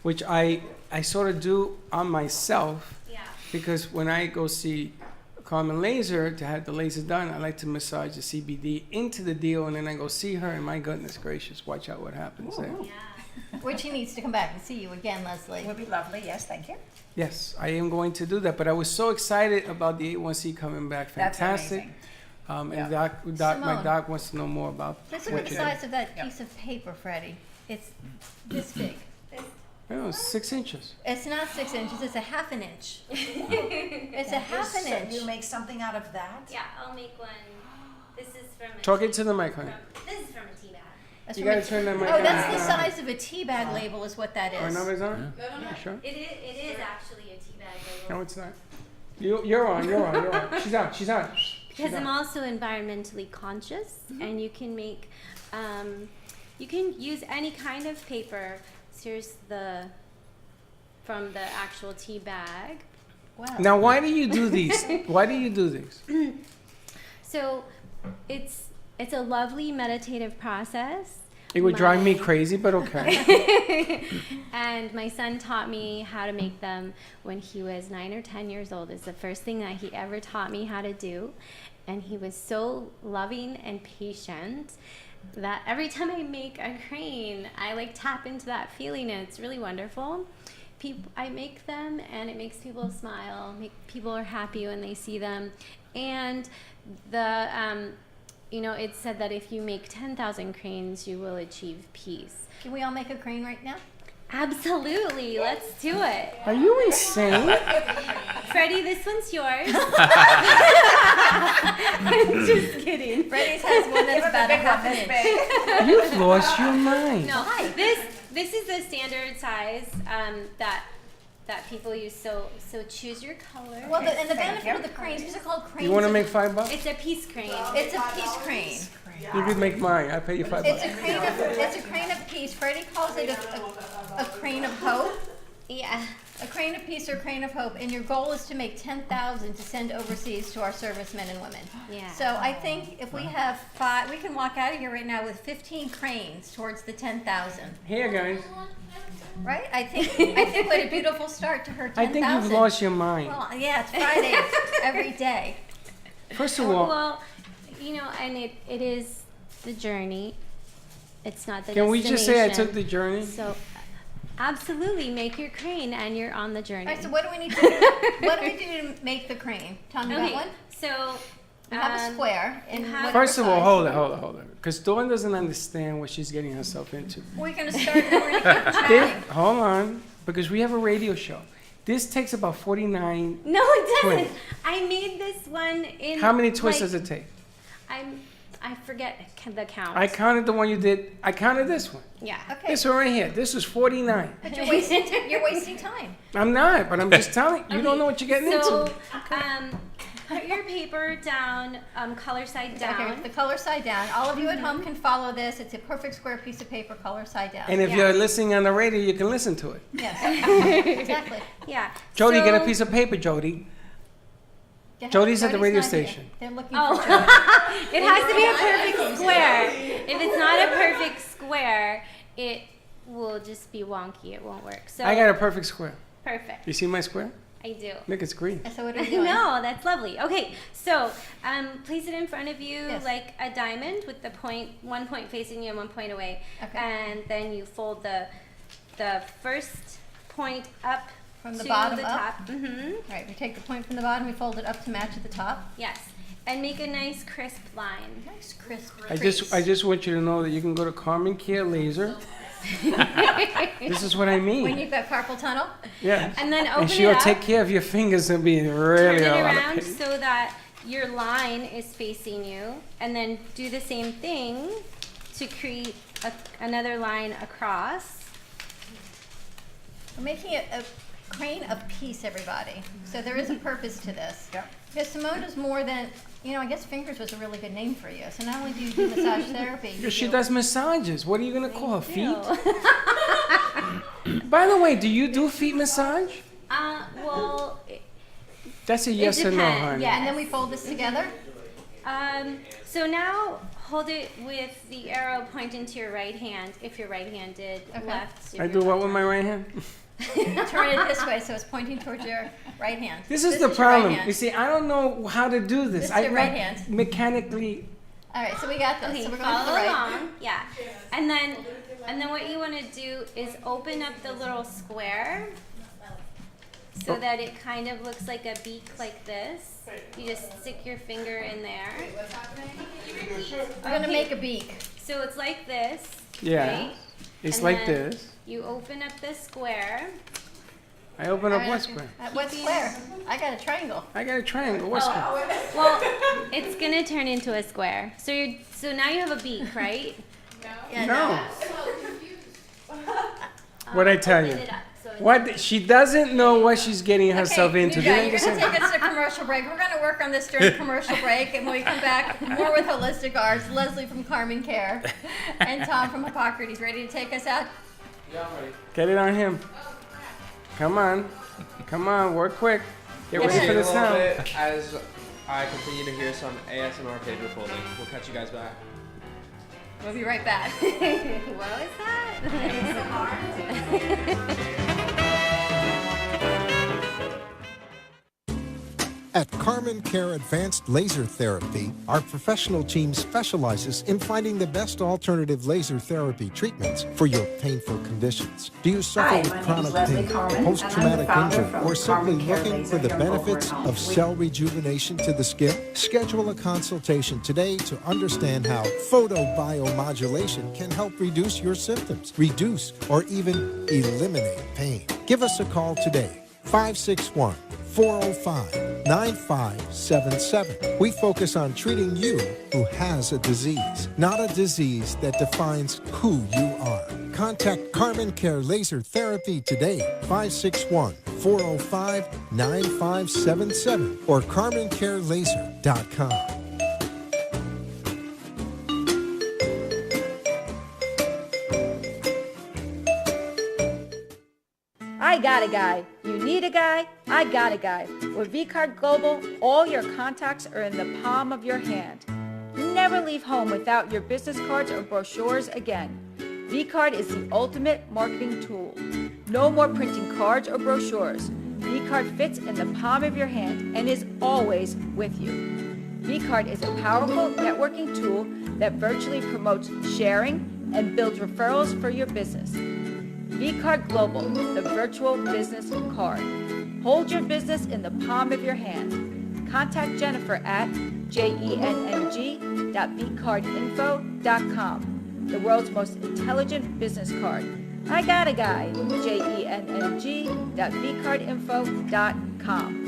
which I sort of do on myself Yeah. because when I go see Carmen Laser to have the laser done, I like to massage the CBD into the deal, and then I go see her, and my goodness gracious, watch out what happens there. Yeah. Which he needs to come back and see you again, Leslie. Would be lovely. Yes, thank you. Yes, I am going to do that. But I was so excited about the 8-1C coming back. That's Fantastic. amazing. And Yeah. my Simone. doc wants to know more about Let's look what at the you size of that piece of paper, Freddie. It's this big. Oh, 6 inches. It's not 6 inches, it's a half an inch. It's a half an inch. So you make something out of that? Yeah, I'll make one. This is from a Talk into the mic, honey. This is from a tea bag. That's You from gotta turn that mic Oh, on. that's the size of a tea bag label is what that Our is. number's on? No, You sure? It is actually a tea bag label. No, it's not. You're on. She's on. Because I'm also environmentally conscious, and you can make, you can use any kind of paper. So here's from the actual tea bag. Wow. Now, why do you do these? Why do you do these? So it's a lovely meditative process. It would drive me crazy, but okay. And my son taught me how to make them when he was 9 or 10 years old. It's the first thing that he ever taught me how to do. And he was so loving and patient that every time I make a crane, I like tap into that feeling, and it's really wonderful. I make them, and it makes people smile. People are happy when they see them. And it's said that if you make 10,000 cranes, you will achieve peace. Can we all make a crane right now? Absolutely. Let's do it. Are you insane? Freddie, this one's yours. I'm just kidding. Freddie's has one that's about a half an inch. You've lost your mind. No, this is the standard size that people use. So choose your color. Well, and the benefit of the cranes, these are called cranes. You want to make $5? It's a piece crane. It's a piece crane. You could make mine. I pay you $5. It's a crane of peace. Freddie calls it a crane of hope. Yeah. A crane of peace or crane of hope, and your goal is to make 10,000 to send overseas to our servicemen and women. Yeah. So I think if we have 5, we can walk out of here right now with 15 cranes towards the 10,000. Here, guys. Right? I think what a beautiful start to her 10,000. I think you've lost your mind. Well, yeah, it's Friday every day. First of all, Well, and it is the journey. It's not the can we just say I destination. took the journey? So, absolutely, make your crane, and you're on the journey. All right, so what do we need to do? What do we do to make the crane? Tell me that one. So we have a square. And First of all, hold it. Because Dawn doesn't understand what she's getting herself into. We're going to start and we're going to keep chatting. Hold on, because we have a radio show. This takes about 49. No, it doesn't. twists. I made this one in. How many twists does it take? I forget the count. I counted the one you did. I counted this one. Yeah. Okay. This one right here. This was 49. But you're wasting time. I'm not, but I'm just telling you. You don't know what you're getting So, into. put your paper down, color side down. Okay, the color side down. All of you at home can follow this. It's a perfect square piece of paper, color side down. And if you're listening on the radio, you can listen to it. Yes, exactly. Yeah. Jody, So- get a piece of paper, Jody. Jody's at the radio not here. station. They're looking Oh, for Jody. it has to be a perfect square. If it's not a perfect square, it will just be wonky. It won't work. So I got a perfect square. perfect. You see my square? I do. Look, it's green. So what are we doing? No, that's lovely. Okay, so place it in front of you Yes. like a diamond with one point facing you and 1 point away. Okay. And then you fold the first point up From the to bottom the up? top. Mm-hmm. Right, we take the point from the bottom, we fold it up to match at the top. Yes, and make a nice crisp line. Nice crisp. I just want you to know that you can go to Carmen Care Laser. This is what I mean. When you've got carpal tunnel. Yeah. And then open And she'll it up. take care of your fingers and be really Turn it a lot of around pain. so that your line is facing you, and then do the same thing to create another line across. We're making it a crane of peace, everybody. So there is a purpose to this. Because Simone is more than, I guess fingers was a really good name for you. So not only do you do massage therapy, you She do- does massages. What are you going to call her? Feet? By the way, do you do feet massage? Well, That's a yes or no, depends. honey. Yeah, and then we fold this together. So now hold it with the arrow pointing to your right hand, if you're right-handed, left. if I you're do what with my right hand? Turn it this way so it's pointing towards your right hand. This is the your right problem. hand. You see, I don't know how to do this. This is your right I hand. mechanically. All right, so we got this. Okay, So we're going to the follow right. along. Yeah. And then And then what you want to do is open up the little square so that it kind of looks like a beak like this. You just stick your finger in there. I'm gonna make a beak. So it's like this. Yeah. Right? It's And like then this. You open up the square. I open up what square? What square? I got a triangle. I got a triangle. What square? Well, it's gonna turn into a square. So now you have a beak, right? No. What I tell you? Open it up, so it's- What she doesn't know what she's getting herself into. You Did I guys, you're just gonna say- take us to commercial break. We're gonna work on this during commercial break, and when we come back, more with Holistic Arts. Leslie from Carmen Care, and Tom from Hippocrates, ready to take us out. Get it on him. Come on. Come on, work quick. Get ready for the sound. As I continue to hear some ASMR paper folding, we'll catch you guys back. We'll be right back. What was that? At Carmen Care Advanced Laser Therapy, our professional team specializes in finding the best alternative laser therapy treatments for your painful conditions. Do you suffer Hi, with my name chronic is Leslie pain, Carmen, and I'm the post-traumatic founder injury, from or simply Carmen Care looking Laser for the here benefits over in of cell rejuvenation to the skin? Schedule a consultation today to understand how photobiomodulation can help reduce your symptoms, reduce or even eliminate pain. Give us a call today, 561-405-9577. We focus on treating you who has a disease, not a disease that defines who you are. Contact Carmen Care Laser Therapy today, 561-405-9577 or CarmenCareLaser.com. I got a guy. You need a guy? I got a guy. With VCard Global, all your contacts are in the palm of your hand. Never leave home without your business cards or brochures again. VCard is the ultimate marketing tool. No more printing cards or brochures. VCard fits in the palm of your hand and is always with you. VCard is a powerful networking tool that virtually promotes sharing and builds referrals for your business. VCard Global, the virtual business card. Hold your business in the palm of your hand. Contact Jennifer at jenng.vcardinfo.com, the world's most intelligent business card. I got a guy, jenng.vcardinfo.com.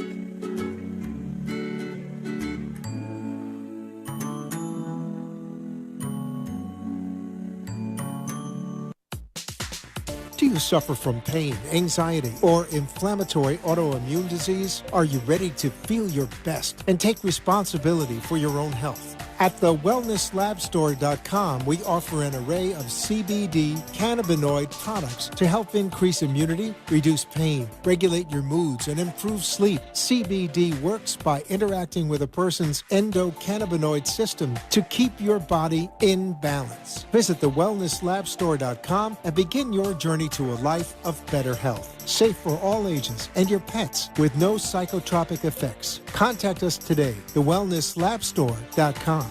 Do you suffer from pain, anxiety, or inflammatory autoimmune disease? Are you ready to feel your best and take responsibility for your own health? At thewellnesslabstore.com, we offer an array of CBD cannabinoid products to help increase immunity, reduce pain, regulate your moods, and improve sleep. CBD works by interacting with a person's endocannabinoid system to keep your body in balance. Visit thewellnesslabstore.com and begin your journey to a life of better health. Safe for all ages and your pets with no psychotropic effects. Contact us today, thewellnesslabstore.com.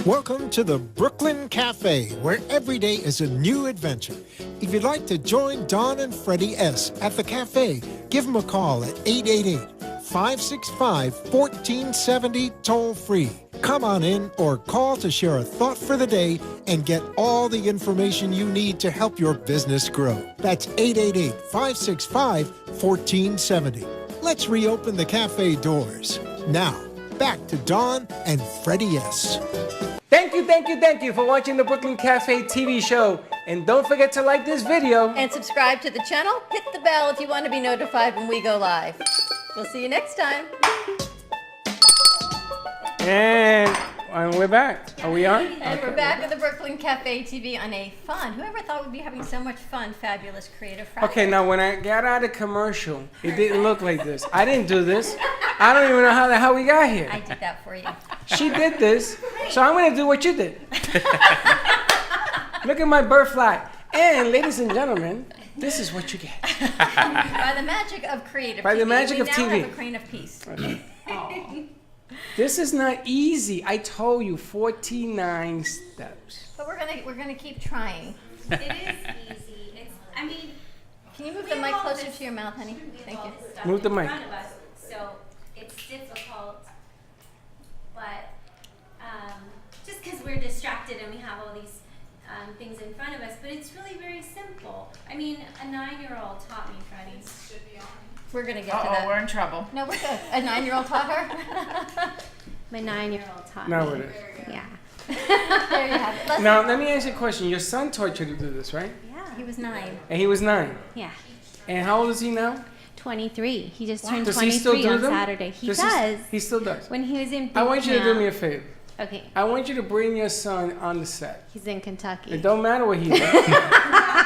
Welcome to the Brooklyn Cafe, where every day is a new adventure. If you'd like to join Don and Freddy S. at the cafe, give them a call at 888-565-1470 toll-free. Come on in or call to share a thought for the day and get all the information you need to help your business grow. That's 888-565-1470. Let's reopen the cafe doors. Now, back to Don and Freddy S. Thank you for watching the Brooklyn Cafe TV show. And don't forget to like this video. And subscribe to the channel. Hit the bell if you want to be notified when we go live. We'll see you next time. And we're back. Are we on? And we're back at the Brooklyn Cafe TV on a fun. Whoever thought we'd be having so much fun, fabulous, creative Friday. Okay, now when I got out of commercial, it didn't look like this. I didn't do this. I don't even know how the hell we got here. I did that for you. She did this, so I'm gonna do what you did. Look at my bird fly. And ladies and gentlemen, This is what you get. By the magic of creative By TV, the magic we of now TV. have a crane of peace. This is not easy. I told you, 49 steps. But we're gonna keep trying. It is easy. I mean, can you move the mic closer to your mouth, honey? Thank you. Move the mic. In front of us, so it's difficult, but just because we're distracted and we have all these things in front of us, but it's really very simple. I mean, a 9-year-old taught me, Freddy. We're gonna get to that. We're in trouble. No, we're good. A 9-year-old taught her. My 9-year-old taught Now me. it is. Yeah. There you have it. Leslie. Now, let me ask you a question. Your son taught you to do this, right? Yeah. He was 9. And he was 9. Yeah. And how old is he now? 23. He just turned Does he still 23 do on them? Saturday. He Does does. He still does. When he was in boot I want you to do camp- me a favor. Okay. I want you to bring your son on the set. He's in Kentucky. It don't matter where he is.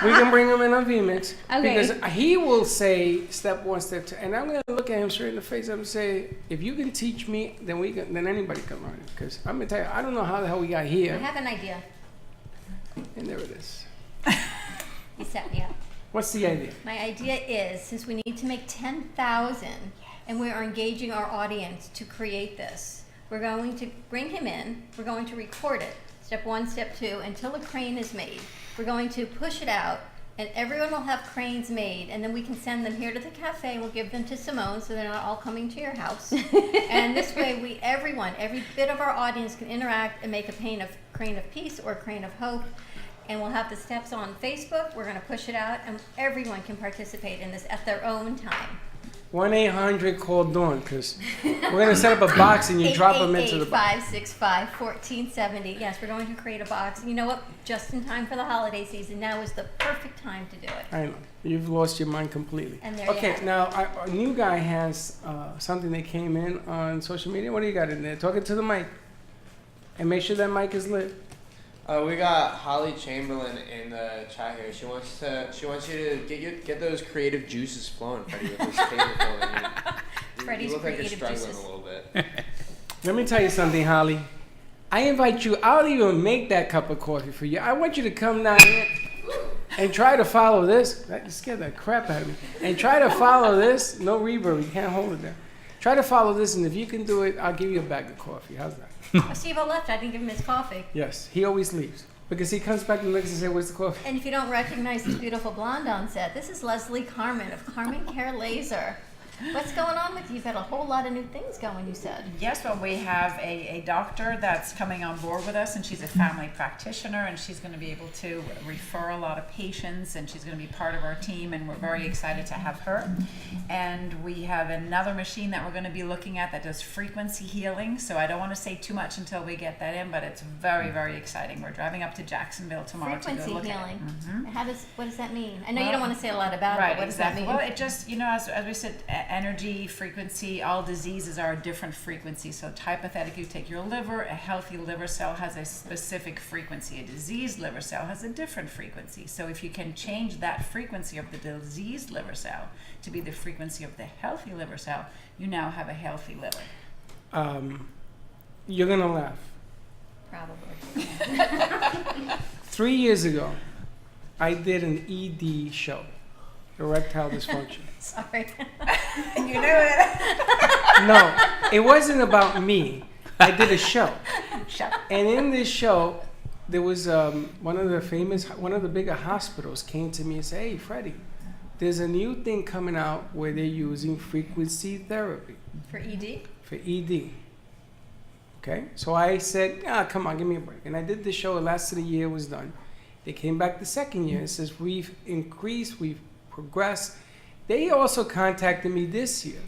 We can bring him in on VMix. Okay. Because he will say step 1, step 2. And I'm going to look at him straight in the face. I'm going to say, if you can teach me, then then anybody can learn it. Because I'm going to tell you, I don't know how the hell we got I here. have an idea. And there it is. He set me up. What's the idea? My idea is, since we need to make 10,000, and we are engaging our audience to create this, we're going to bring him in, we're going to record it, step 1, step 2, until a crane is made. We're going to push it out, and everyone will have cranes made, and then we can send them here to the cafe. We'll give them to Simone, so they're not all coming to your house. And this way, every bit of our audience can interact and make a crane of peace or crane of hope. And we'll have the steps on Facebook. We're going to push it out, and everyone can participate in this at their own time. 1-800-CALL-DAWN, because we're going to set up a box and you drop them into the box. 888-565-1470. Yes, we're going to create a box. You know what? Just in time for the holiday season. Now is the perfect time to do it. I know. You've lost your mind completely. And there you Okay, have it. now a new guy has something that came in on social media. What do you got in there? Talk it to the mic. And make sure that mic is lit. We got Holly Chamberlain in the chat here. She wants you to get those creative juices flowing, Freddie, with this table flowing. Freddie's You look like you're creative struggling juices. a little bit. Let me tell you something, Holly. I invite you. I'll even make that cup of coffee for you. I want you to come down here and try to follow this. That scared the crap out of me. And try to follow this. No reverb. You can't hold it there. Try to follow this, and if you can do it, I'll give you a bag of coffee. How's that? Steve left. I didn't give him his coffee. Yes, he always leaves because he comes back and looks and says, "Where's the coffee?" And if you don't recognize this beautiful blonde on set, this is Leslie Carmen of Carmen Care Laser. What's going on with you? You've had a whole lot of new things going, you said. Yes, well, we have a doctor that's coming on board with us, and she's a family practitioner, and she's going to be able to refer a lot of patients, and she's going to be part of our team, and we're very excited to have her. And we have another machine that we're going to be looking at that does frequency healing, so I don't want to say too much until we get that in, but it's very, very exciting. We're driving up to Jacksonville tomorrow to Frequency go look healing. at it. What does that mean? I know you don't want to say a lot about it, but what does that mean? Well, it just, as we said, energy, frequency, all diseases are a different frequency. So hypothetically, you take your liver, a healthy liver cell has a specific frequency. A diseased liver cell has a different frequency. So if you can change that frequency of the diseased liver cell to be the frequency of the healthy liver cell, you now have a healthy liver. You're gonna laugh. Probably. 3 years ago, I did an ED show, erectile dysfunction. Sorry. You knew it. No, it wasn't about me. I did a show. And in this show, there was one of the bigger hospitals came to me and said, "Hey, Freddie, there's a new thing coming out where they're using frequency therapy." For ED? For ED. Okay? So I said, come on, give me a break. And I did the show. It lasted a year, was done. They came back the second year and says, "We've increased, we've progressed." They also contacted me this year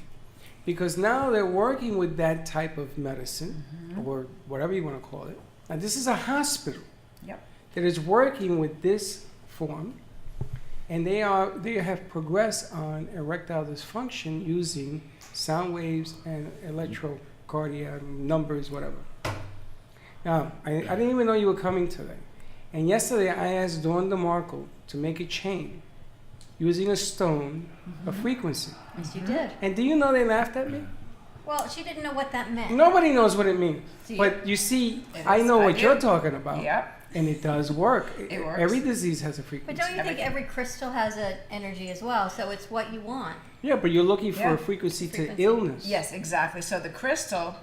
because now they're working with that type of medicine or whatever you want to call it. Now, this is a hospital that is working with this form, and they have progressed on erectile dysfunction using sound waves and electrocardiogram numbers, whatever. Now, I didn't even know you were coming today. And yesterday I asked Dawn DeMarco to make a chain using a stone, a frequency. Yes, you did. And do you know they laughed at me? Well, she didn't know what that meant. Nobody knows what it means. See? But you see, It I is. know I what do. you're talking about. Yep. And it does work. It works. Every disease has a But frequency. don't you think every crystal has an energy as well? So it's what you want. Yeah, but you're looking for Yeah. a frequency to Frequency. illness. Yes, exactly. So the crystal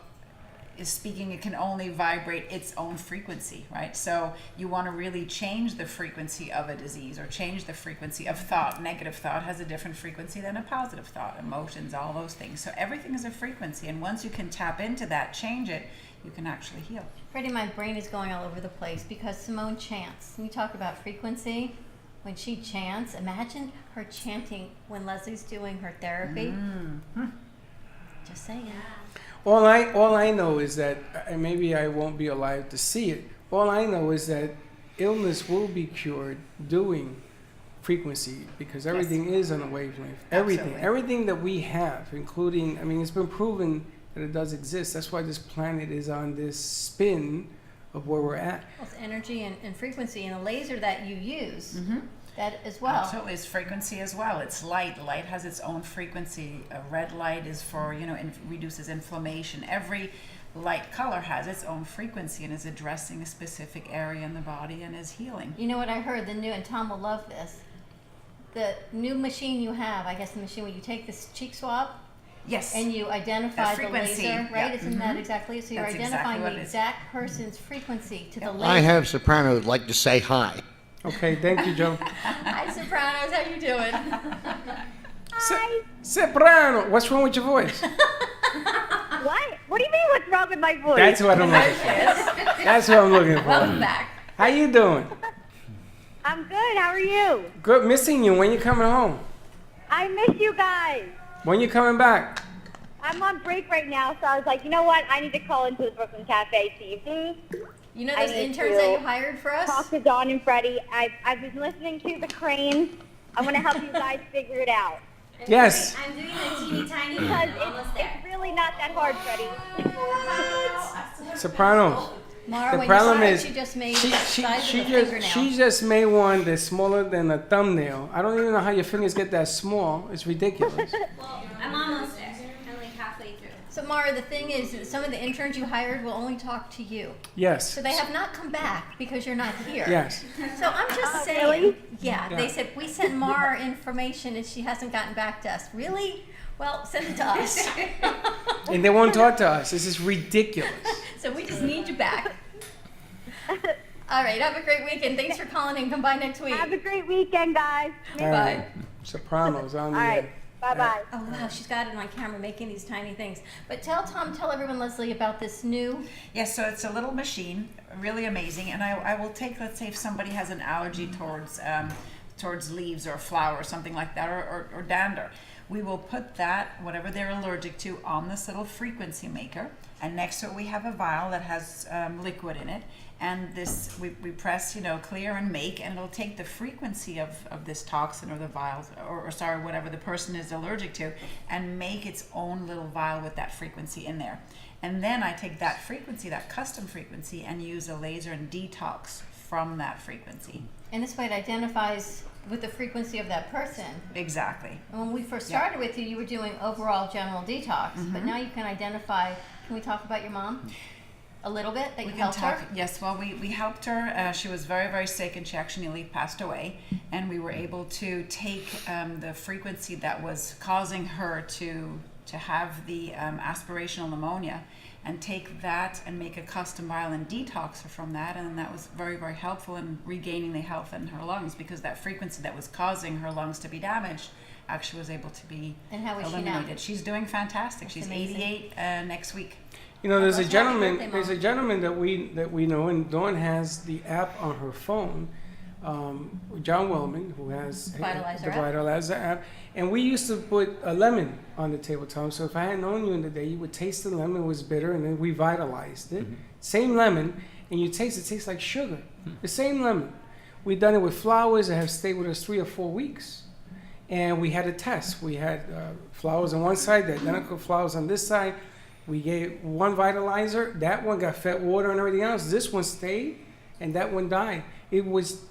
is speaking, it can only vibrate its own frequency, right? So you want to really change the frequency of a disease or change the frequency of thought. Negative thought has a different frequency than a positive thought, emotions, all those things. So everything is a frequency, and once you can tap into that, change it, you can actually heal. Freddie, my brain is going all over the place because Simone chants. You talk about frequency. When she chants, imagine her chanting when Leslie's doing her therapy. Just saying. All I know is that, and maybe I won't be alive to see it. All I know is that illness will be cured doing frequency, because everything is on a wavelength. Absolutely. Everything that we have, including, I mean, it's been proven that it does exist. That's why this planet is on this spin of where we're at. Well, it's energy and frequency, and the laser that you use, Mm-hmm. that as well. Absolutely, it's frequency as well. It's light. Light has its own frequency. A red light is for, reduces inflammation. Every light color has its own frequency and is addressing a specific area in the body and is healing. You know what I heard? The new, and Tom will love this. The new machine you have, I guess the machine where you take this cheek swab. Yes. And you identify the frequency, laser, right? yeah. Isn't that Mhm. exactly it? So you're That's identifying exactly what the it is. exact person's frequency to the laser. I have soprano would like to say hi. Okay, thank you, Joe. Hi, Sopranos. How you doing? Soprano, what's wrong with your voice? What? What do you mean what's wrong with my voice? That's what I'm looking for. That's what I'm looking for. Welcome back. How you doing? I'm good. How are you? Good, missing you. When you coming home? I miss you guys. When you coming back? I'm on break right now, so I was like, you know what? I need to call into the Brooklyn Cafe, see you. You know I those need interns to that you hired for us? Talk to Dawn and Freddie. I've been listening to the Cranes. I want to help you guys figure it out. Yes. I'm doing the teeny tiny because it's really not that hard, Freddie. Sopranos. Mara, The when problem you is, she just made she, the she, size she of a just fingernail. she just made one that's smaller than a thumbnail. I don't even know how your fingers get that small. It's ridiculous. I'm almost there. I'm like halfway through. So Mara, the thing is, that some of the interns you hired will only talk to you. Yes. So they have not come back because you're not here. Yes. So I'm just saying. really? Yeah, Yeah. They said we sent Mara information and she hasn't gotten back to us. Really? Well, send it to us. And they won't talk to us. This is ridiculous. So we just need you back. All right. Have a great weekend. Thanks for calling in. Come by next week. Have a great weekend, guys. All right. Sopranos on the All right. air. Bye-bye. Oh wow, she's got it on camera making these tiny things. But tell everyone, Leslie, about this new. Yes, so it's a little machine, really amazing. And I will take, let's say if somebody has an allergy towards leaves or flower or something like that, or dander. We will put that, whatever they're allergic to, on this little frequency maker. And next to it we have a vial that has liquid in it. And this, we press, clear and make, and it'll take the frequency of this toxin or the vials, or sorry, whatever the person is allergic to, and make its own little vial with that frequency in there. And then I take that frequency, that custom frequency, and use a laser and detox from that frequency. And this way it identifies with the frequency of that person. Exactly. And when we first started with you, you were doing overall general detox, but Mhm. now you can identify. Can we talk about your mom a little bit? That We you can helped talk. her. Yes, well, we helped her. She was very, very sick, and she actually passed away. And we were able to take the frequency that was causing her to have the aspirational pneumonia, and take that and make a custom vial and detox her from that. And that was very, very helpful in regaining the health in her lungs, because that frequency that was causing her lungs to be damaged actually was able to be And how is she now? eliminated. She's doing fantastic. She's amazing. 88 next week. You know, there's a Happy gentleman. birthday, There's a Mom. gentleman that we know, and Dawn has the app on her phone. John Wellman, who has Vitalizer the app. Vitalizer app, and we used to put a lemon on the table, Tom. So if I had known you in the day, you would taste the lemon, it was bitter, and then we vitalized it. Same lemon, and you taste it tastes like sugar. The same lemon. We've done it with flowers that have stayed with us 3 or 4 weeks. And we had a test. We had flowers on one side, the identical flowers on this side. We gave one vitalizer. That one got fed water and everything else. This one stayed, and that one died. It was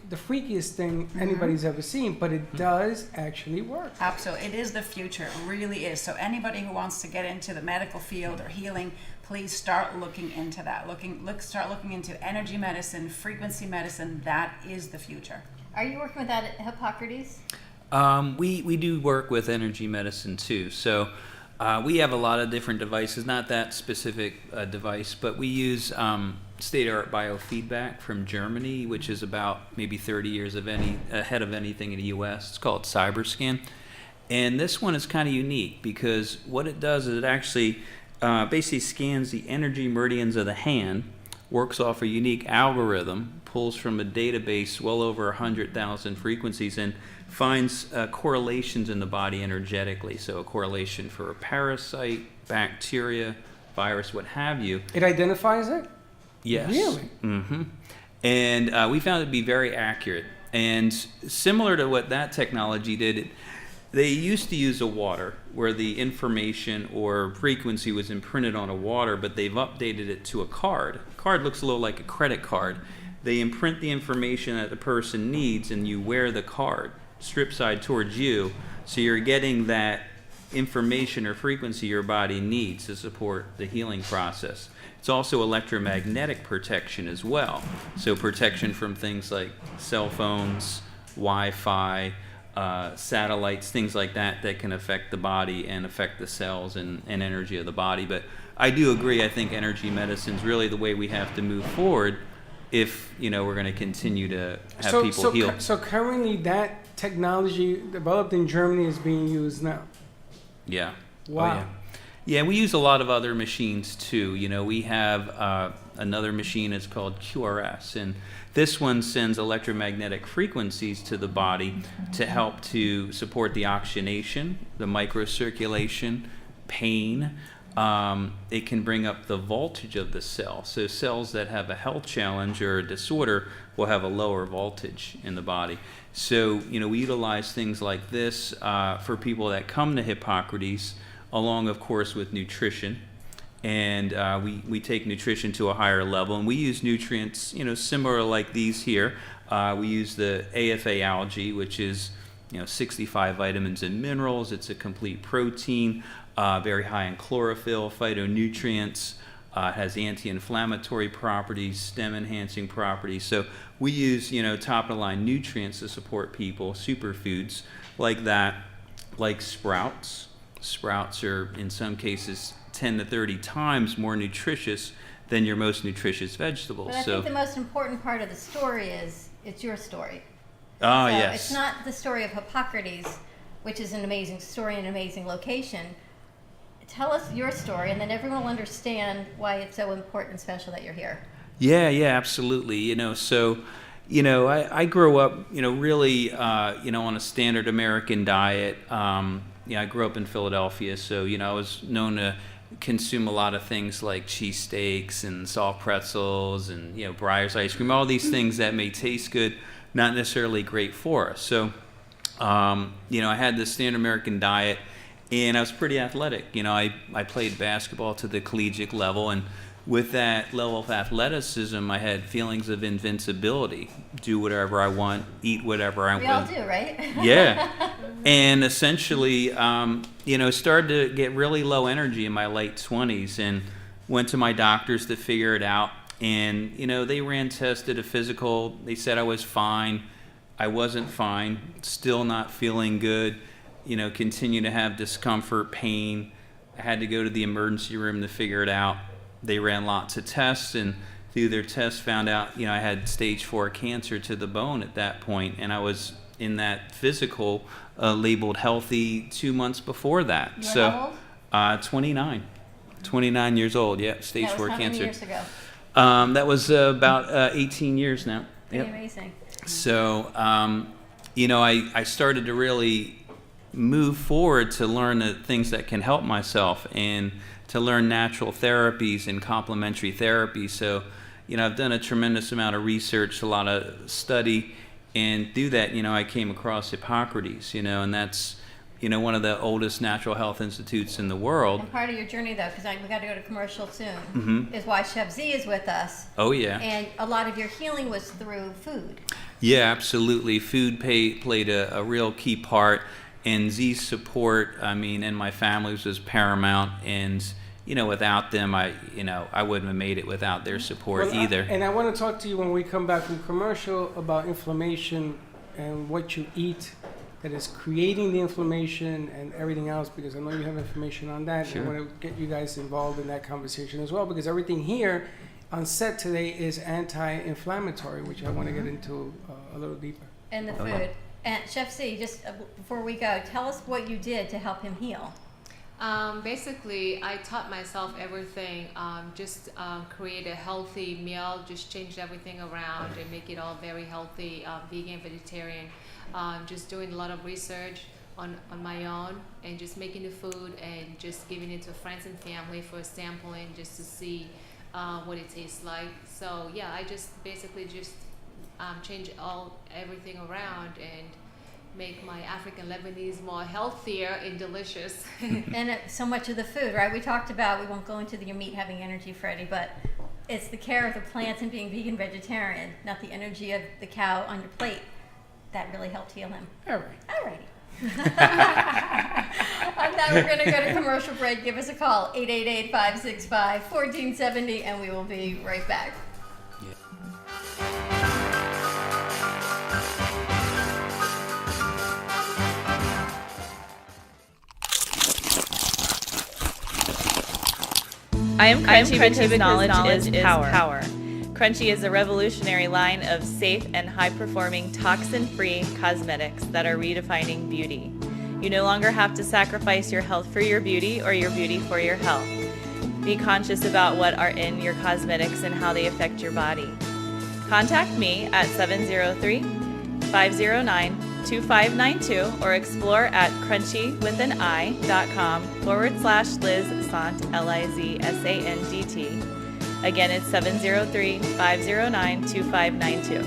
the freakiest thing anybody's ever seen, but it does actually work. Absolutely. It is the future. It really is. So anybody who wants to get into the medical field or healing, please start looking into that. Start looking into energy medicine, frequency medicine. That is the future. Are you working with that at Hippocrates? We do work with energy medicine too. So we have a lot of different devices, not that specific device, but we use state-of-art biofeedback from Germany, which is about maybe 30 years ahead of anything in the U.S. It's called CyberScan. And this one is kind of unique because what it does is it actually basically scans the energy meridians of the hand, works off a unique algorithm, pulls from a database well over 100,000 frequencies, and finds correlations in the body energetically. So a correlation for a parasite, bacteria, virus, what have you. It identifies it? Yes. Really? Mm-hmm. And we found it to be very accurate. And similar to what that technology did, they used to use a water where the information or frequency was imprinted on a water, but they've updated it to a card. A card looks a little like a credit card. They imprint the information that the person needs, and you wear the card strip side towards you, so you're getting that information or frequency your body needs to support the healing process. It's also electromagnetic protection as well, so protection from things like cell phones, Wi-Fi, satellites, things like that that can affect the body and affect the cells and energy of the body. But I do agree, I think energy medicine is really the way we have to move forward if we're going to continue to have people heal. So currently that technology developed in Germany is being used now? Yeah. Wow. Oh, yeah. Yeah, we use a lot of other machines too. We have another machine, it's called QRS, and this one sends electromagnetic frequencies to the body to help to support the oxygenation, the microcirculation, pain. It can bring up the voltage of the cell. So cells that have a health challenge or a disorder will have a lower voltage in the body. So, we utilize things like this for people that come to Hippocrates, along, of course, with nutrition. And we take nutrition to a higher level. And we use nutrients, similar like these here. We use the AFA algae, which is, 65 vitamins and minerals. It's a complete protein, very high in chlorophyll, phytonutrients. It has anti-inflammatory properties, stem-enhancing properties. So we use, top-of-the-line nutrients to support people, superfoods like that, like sprouts. Sprouts are, in some cases, 10 to 30 times more nutritious than your most nutritious vegetables. But I think the most important part of the story is it's your story. Oh, So yes. It's not the story of Hippocrates, which is an amazing story and an amazing location. Tell us your story, and then everyone will understand why it's so important and special that you're here. Yeah, absolutely. I grew up, really, on a standard American diet. I grew up in Philadelphia, so, I was known to consume a lot of things like cheesesteaks and soft pretzels and, Breyer's ice cream, all these things that may taste good, not necessarily great for us. So, I had this standard American diet, and I was pretty athletic. I played basketball to the collegiate level, and with that level of athleticism, I had feelings of invincibility. Do whatever I want, eat whatever I want. We all do, right? Yeah. And essentially, started to get really low energy in my late 20s and went to my doctors to figure it out. And, they ran tests, did a physical. They said I was fine. I wasn't fine. Still not feeling good. Continue to have discomfort, pain. I had to go to the emergency room to figure it out. They ran lots of tests, and through their tests found out, I had stage 4 cancer to the bone at that point, and I was in that physical labeled healthy 2 months before that. You were how old? 29 years old. Yeah, stage 4 How cancer. many years ago? That was about 18 years now. Pretty amazing. So, I started to really move forward to learn the things that can help myself and to learn natural therapies and complementary therapies. So, I've done a tremendous amount of research, a lot of study, and through that, I came across Hippocrates, and that's, one of the oldest natural health institutes in the world. And part of your journey, though, because we got to go to commercial soon, is why Chef Z is with us. Oh, yeah. And a lot of your healing was through food. Yeah, absolutely. Food played a real key part, and Z's support, I mean, and my family's was paramount, and without them, I wouldn't have made it without their support either. And I want to talk to you when we come back from commercial about inflammation and what you eat that is creating the inflammation and everything else, because I know you have information on that. Sure. I want to get you guys involved in that conversation as well, because everything here on set today is anti-inflammatory, which I want to get into a little deeper. And the food. And Chef C, just before we go, tell us what you did to help him heal. Basically, I taught myself everything. Just create a healthy meal, just changed everything around and make it all very healthy, vegan, vegetarian. Just doing a lot of research on my own and just making the food and just giving it to friends and family for sampling just to see what it tastes like. So yeah, I just basically just change everything around and make my African Lebanese more healthier and delicious. And so much of the food, right? We talked about, we won't go into your meat having energy, Freddy, but it's the care of the plants and being vegan vegetarian, not the energy of the cow on your plate. That really helped heal him. All right. All righty. On that, we're going to go to commercial break. Give us a call, 888-565-1470, and we will be right back. I am Crunchy because knowledge is power. Crunchy is a revolutionary line of safe and high-performing toxin-free cosmetics that are redefining beauty. You no longer have to sacrifice your health for your beauty or your beauty for your health. Be conscious about what are in your cosmetics and how they affect your body. Contact me at 703-509-2592 or explore at crunchywithanI.com/Liz Sant, LIZSANDT. Again, it's 703-509-2592.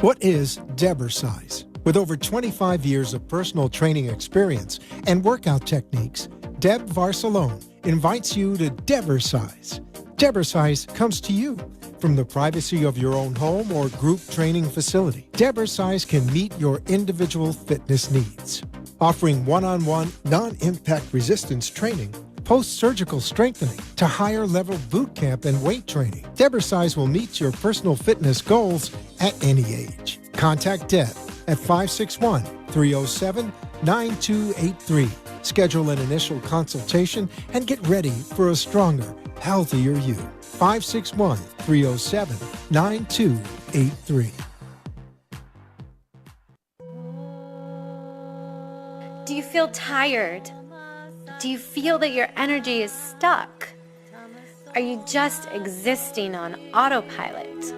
What is Debersize? With over 25 years of personal training experience and workout techniques, Deb Varsalone invites you to Debersize. Debersize comes to you from the privacy of your own home or group training facility. Debersize can meet your individual fitness needs, offering one-on-one, non-impact resistance training, post-surgical strengthening, to higher-level boot camp and weight training. Debersize will meet your personal fitness goals at any age. Contact Deb at 561-307-9283. Schedule an initial consultation and get ready for a stronger, healthier you. 561-307-9283. Do you feel tired? Do you feel that your energy is stuck? Are you just existing on autopilot?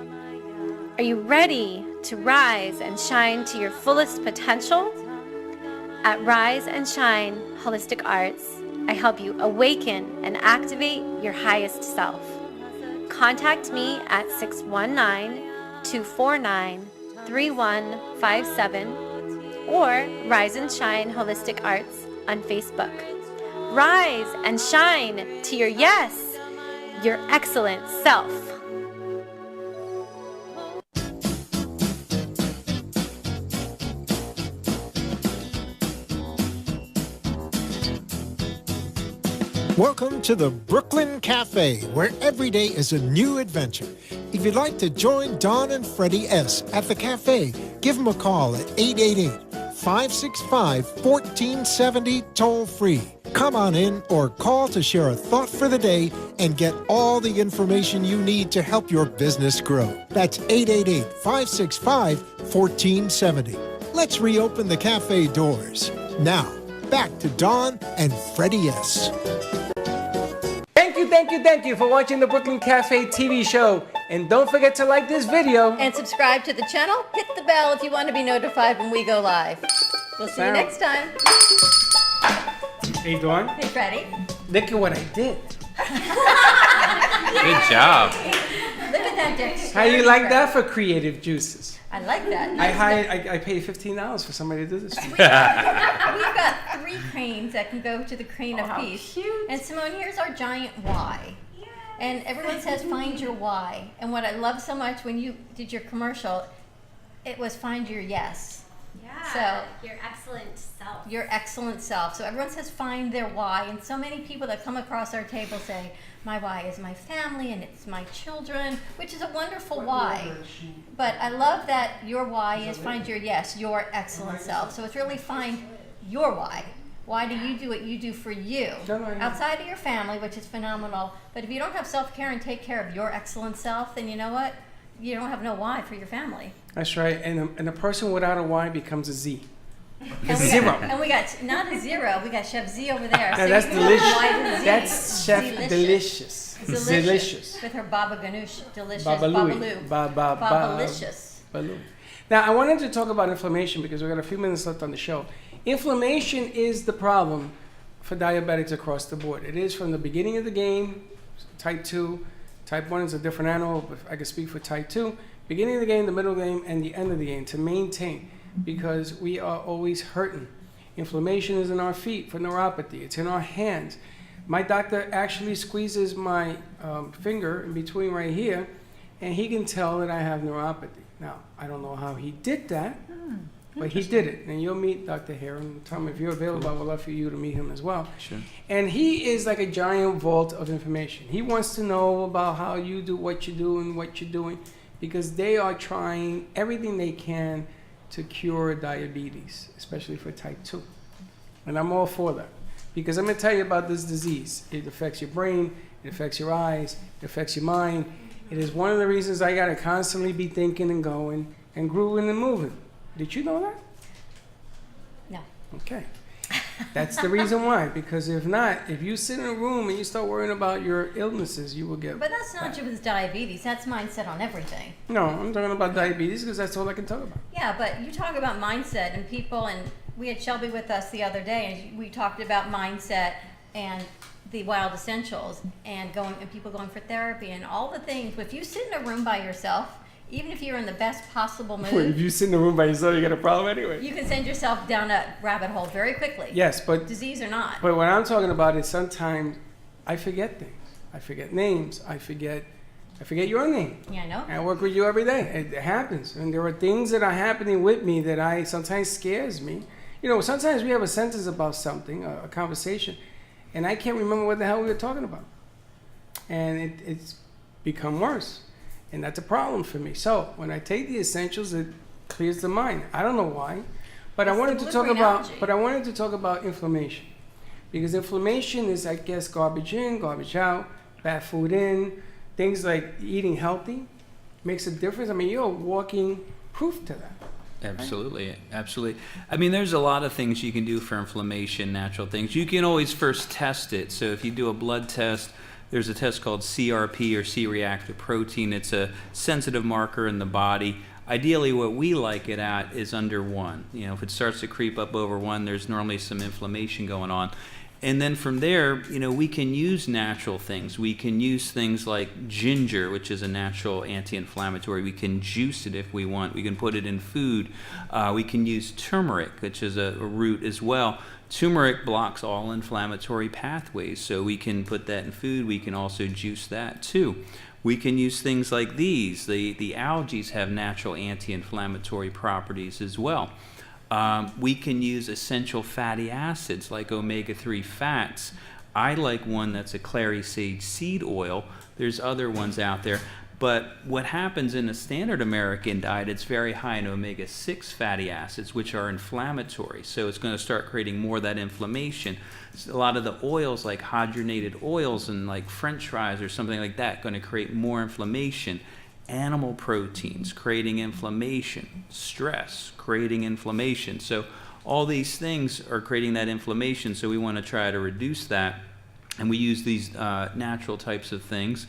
Are you ready to rise and shine to your fullest potential? At Rise and Shine Holistic Arts, I help you awaken and activate your highest self. Contact me at 619-249-3157 or Rise and Shine Holistic Arts on Facebook. Rise and shine to your yes, your excellent self. Welcome to the Brooklyn Cafe, where every day is a new adventure. If you'd like to join Don and Freddy S. at the cafe, give them a call at 888-565-1470 toll-free. Come on in or call to share a thought for the day and get all the information you need to help your business grow. That's 888-565-1470. Let's reopen the cafe doors. Now, back to Don and Freddy S. Thank you for watching the Brooklyn Cafe TV show. And don't forget to like this video. And subscribe to the channel. Hit the bell if you want to be notified when we go live. We'll see you next time. Hey, Dawn. Hey, Freddy. Look at what I did. Good job. Look at that dexterity. How you like that for creative juices? I like that. I paid $15 for somebody to do this. We've got 3 cranes that can go to the crane of peace. Cute. And Simone, here's our giant Y. And everyone says find your why. And what I love so much when you did your commercial, it was find your yes. Yeah. So your excellent self. Your excellent self. So everyone says find their why, and so many people that come across our table say, my why is my family and it's my children, which is a wonderful why. But I love that your why is find your yes, your excellent self. So it's really find your why. Why do you do what you do for you? Outside of your family, which is phenomenal. But if you don't have self-care and take care of your excellent self, then you know what? You don't have no why for your family. That's right. And a person without a Y becomes a Z. And Zero. We got not a zero. We got Chef Z over there. No, that's delicious. Y to Z. That's Chef Delicious. Delicious. With her baba ganoush. Delicious. Babaloo. Babaloo. Babalicious. Babaloo. Now, I wanted to talk about inflammation because we've got a few minutes left on the show. Inflammation is the problem for diabetics across the board. It is from the beginning of the game, type 2. Type 1 is a different animal, but I can speak for type 2. Beginning of the game, the middle of the game, and the end of the game to maintain, because we are always hurting. Inflammation is in our feet for neuropathy. It's in our hands. My doctor actually squeezes my finger in between right here, and he can tell that I have neuropathy. Now, I don't know how he did that, but he did it. And you'll meet Dr. Heron. Tom, if you're available, I would love for you to meet him as well. Sure. And he is like a giant vault of information. He wants to know about how you do what you do and what you're doing, because they are trying everything they can to cure diabetes, especially for type 2. And I'm all for that, because I'm going to tell you about this disease. It affects your brain, it affects your eyes, it affects your mind. It is one of the reasons I got to constantly be thinking and going and grooving and moving. Did you know that? No. Okay. That's the reason why. Because if not, if you sit in a room and you start worrying about your illnesses, you will get. But that's not just diabetes. That's mindset on everything. No, I'm talking about diabetes because that's all I can talk about. Yeah, but you talk about mindset and people, and we had Shelby with us the other day, and we talked about mindset and the wild essentials and people going for therapy and all the things. But if you sit in a room by yourself, even if you're in the best possible mood, Wait, if you sit in a room by yourself, you got a problem anyway. you can send yourself down a rabbit hole very quickly. Yes, but disease or not. But what I'm talking about is sometimes I forget things. I forget names. I forget your name. Yeah, I know. I work with you every day. It happens, and there are things that are happening with me that sometimes scares me. You know, sometimes we have a sentence about something, a conversation, and I can't remember what the hell we were talking about, and it's become worse. And that's a problem for me. So when I take the essentials, it clears the mind. I don't know why, but I wanted to talk about inflammation, because inflammation is, I guess, garbage in, garbage out, bad food in. Things like eating healthy makes a difference. I mean, you're walking proof to that. Absolutely, absolutely. I mean, there's a lot of things you can do for inflammation, natural things. You can always first test it. So if you do a blood test, there's a test called CRP, or C-reactive protein. It's a sensitive marker in the body. Ideally, what we like it at is under 1. You know, if it starts to creep up over 1, there's normally some inflammation going on. And then from there, you know, we can use natural things. We can use things like ginger, which is a natural anti-inflammatory. We can juice it if we want. We can put it in food. We can use turmeric, which is a root as well. Turmeric blocks all inflammatory pathways, so we can put that in food. We can also juice that too. We can use things like these. The algae have natural anti-inflammatory properties as well. We can use essential fatty acids like omega-3 fats. I like one that's a clary sage seed oil. There's other ones out there. But what happens in a standard American diet, it's very high in omega-6 fatty acids, which are inflammatory. So it's going to start creating more of that inflammation. A lot of the oils, like hydrogenated oils and like French fries or something like that, going to create more inflammation. Animal proteins creating inflammation. Stress creating inflammation. So all these things are creating that inflammation. So we want to try to reduce that. And we use these natural types of things.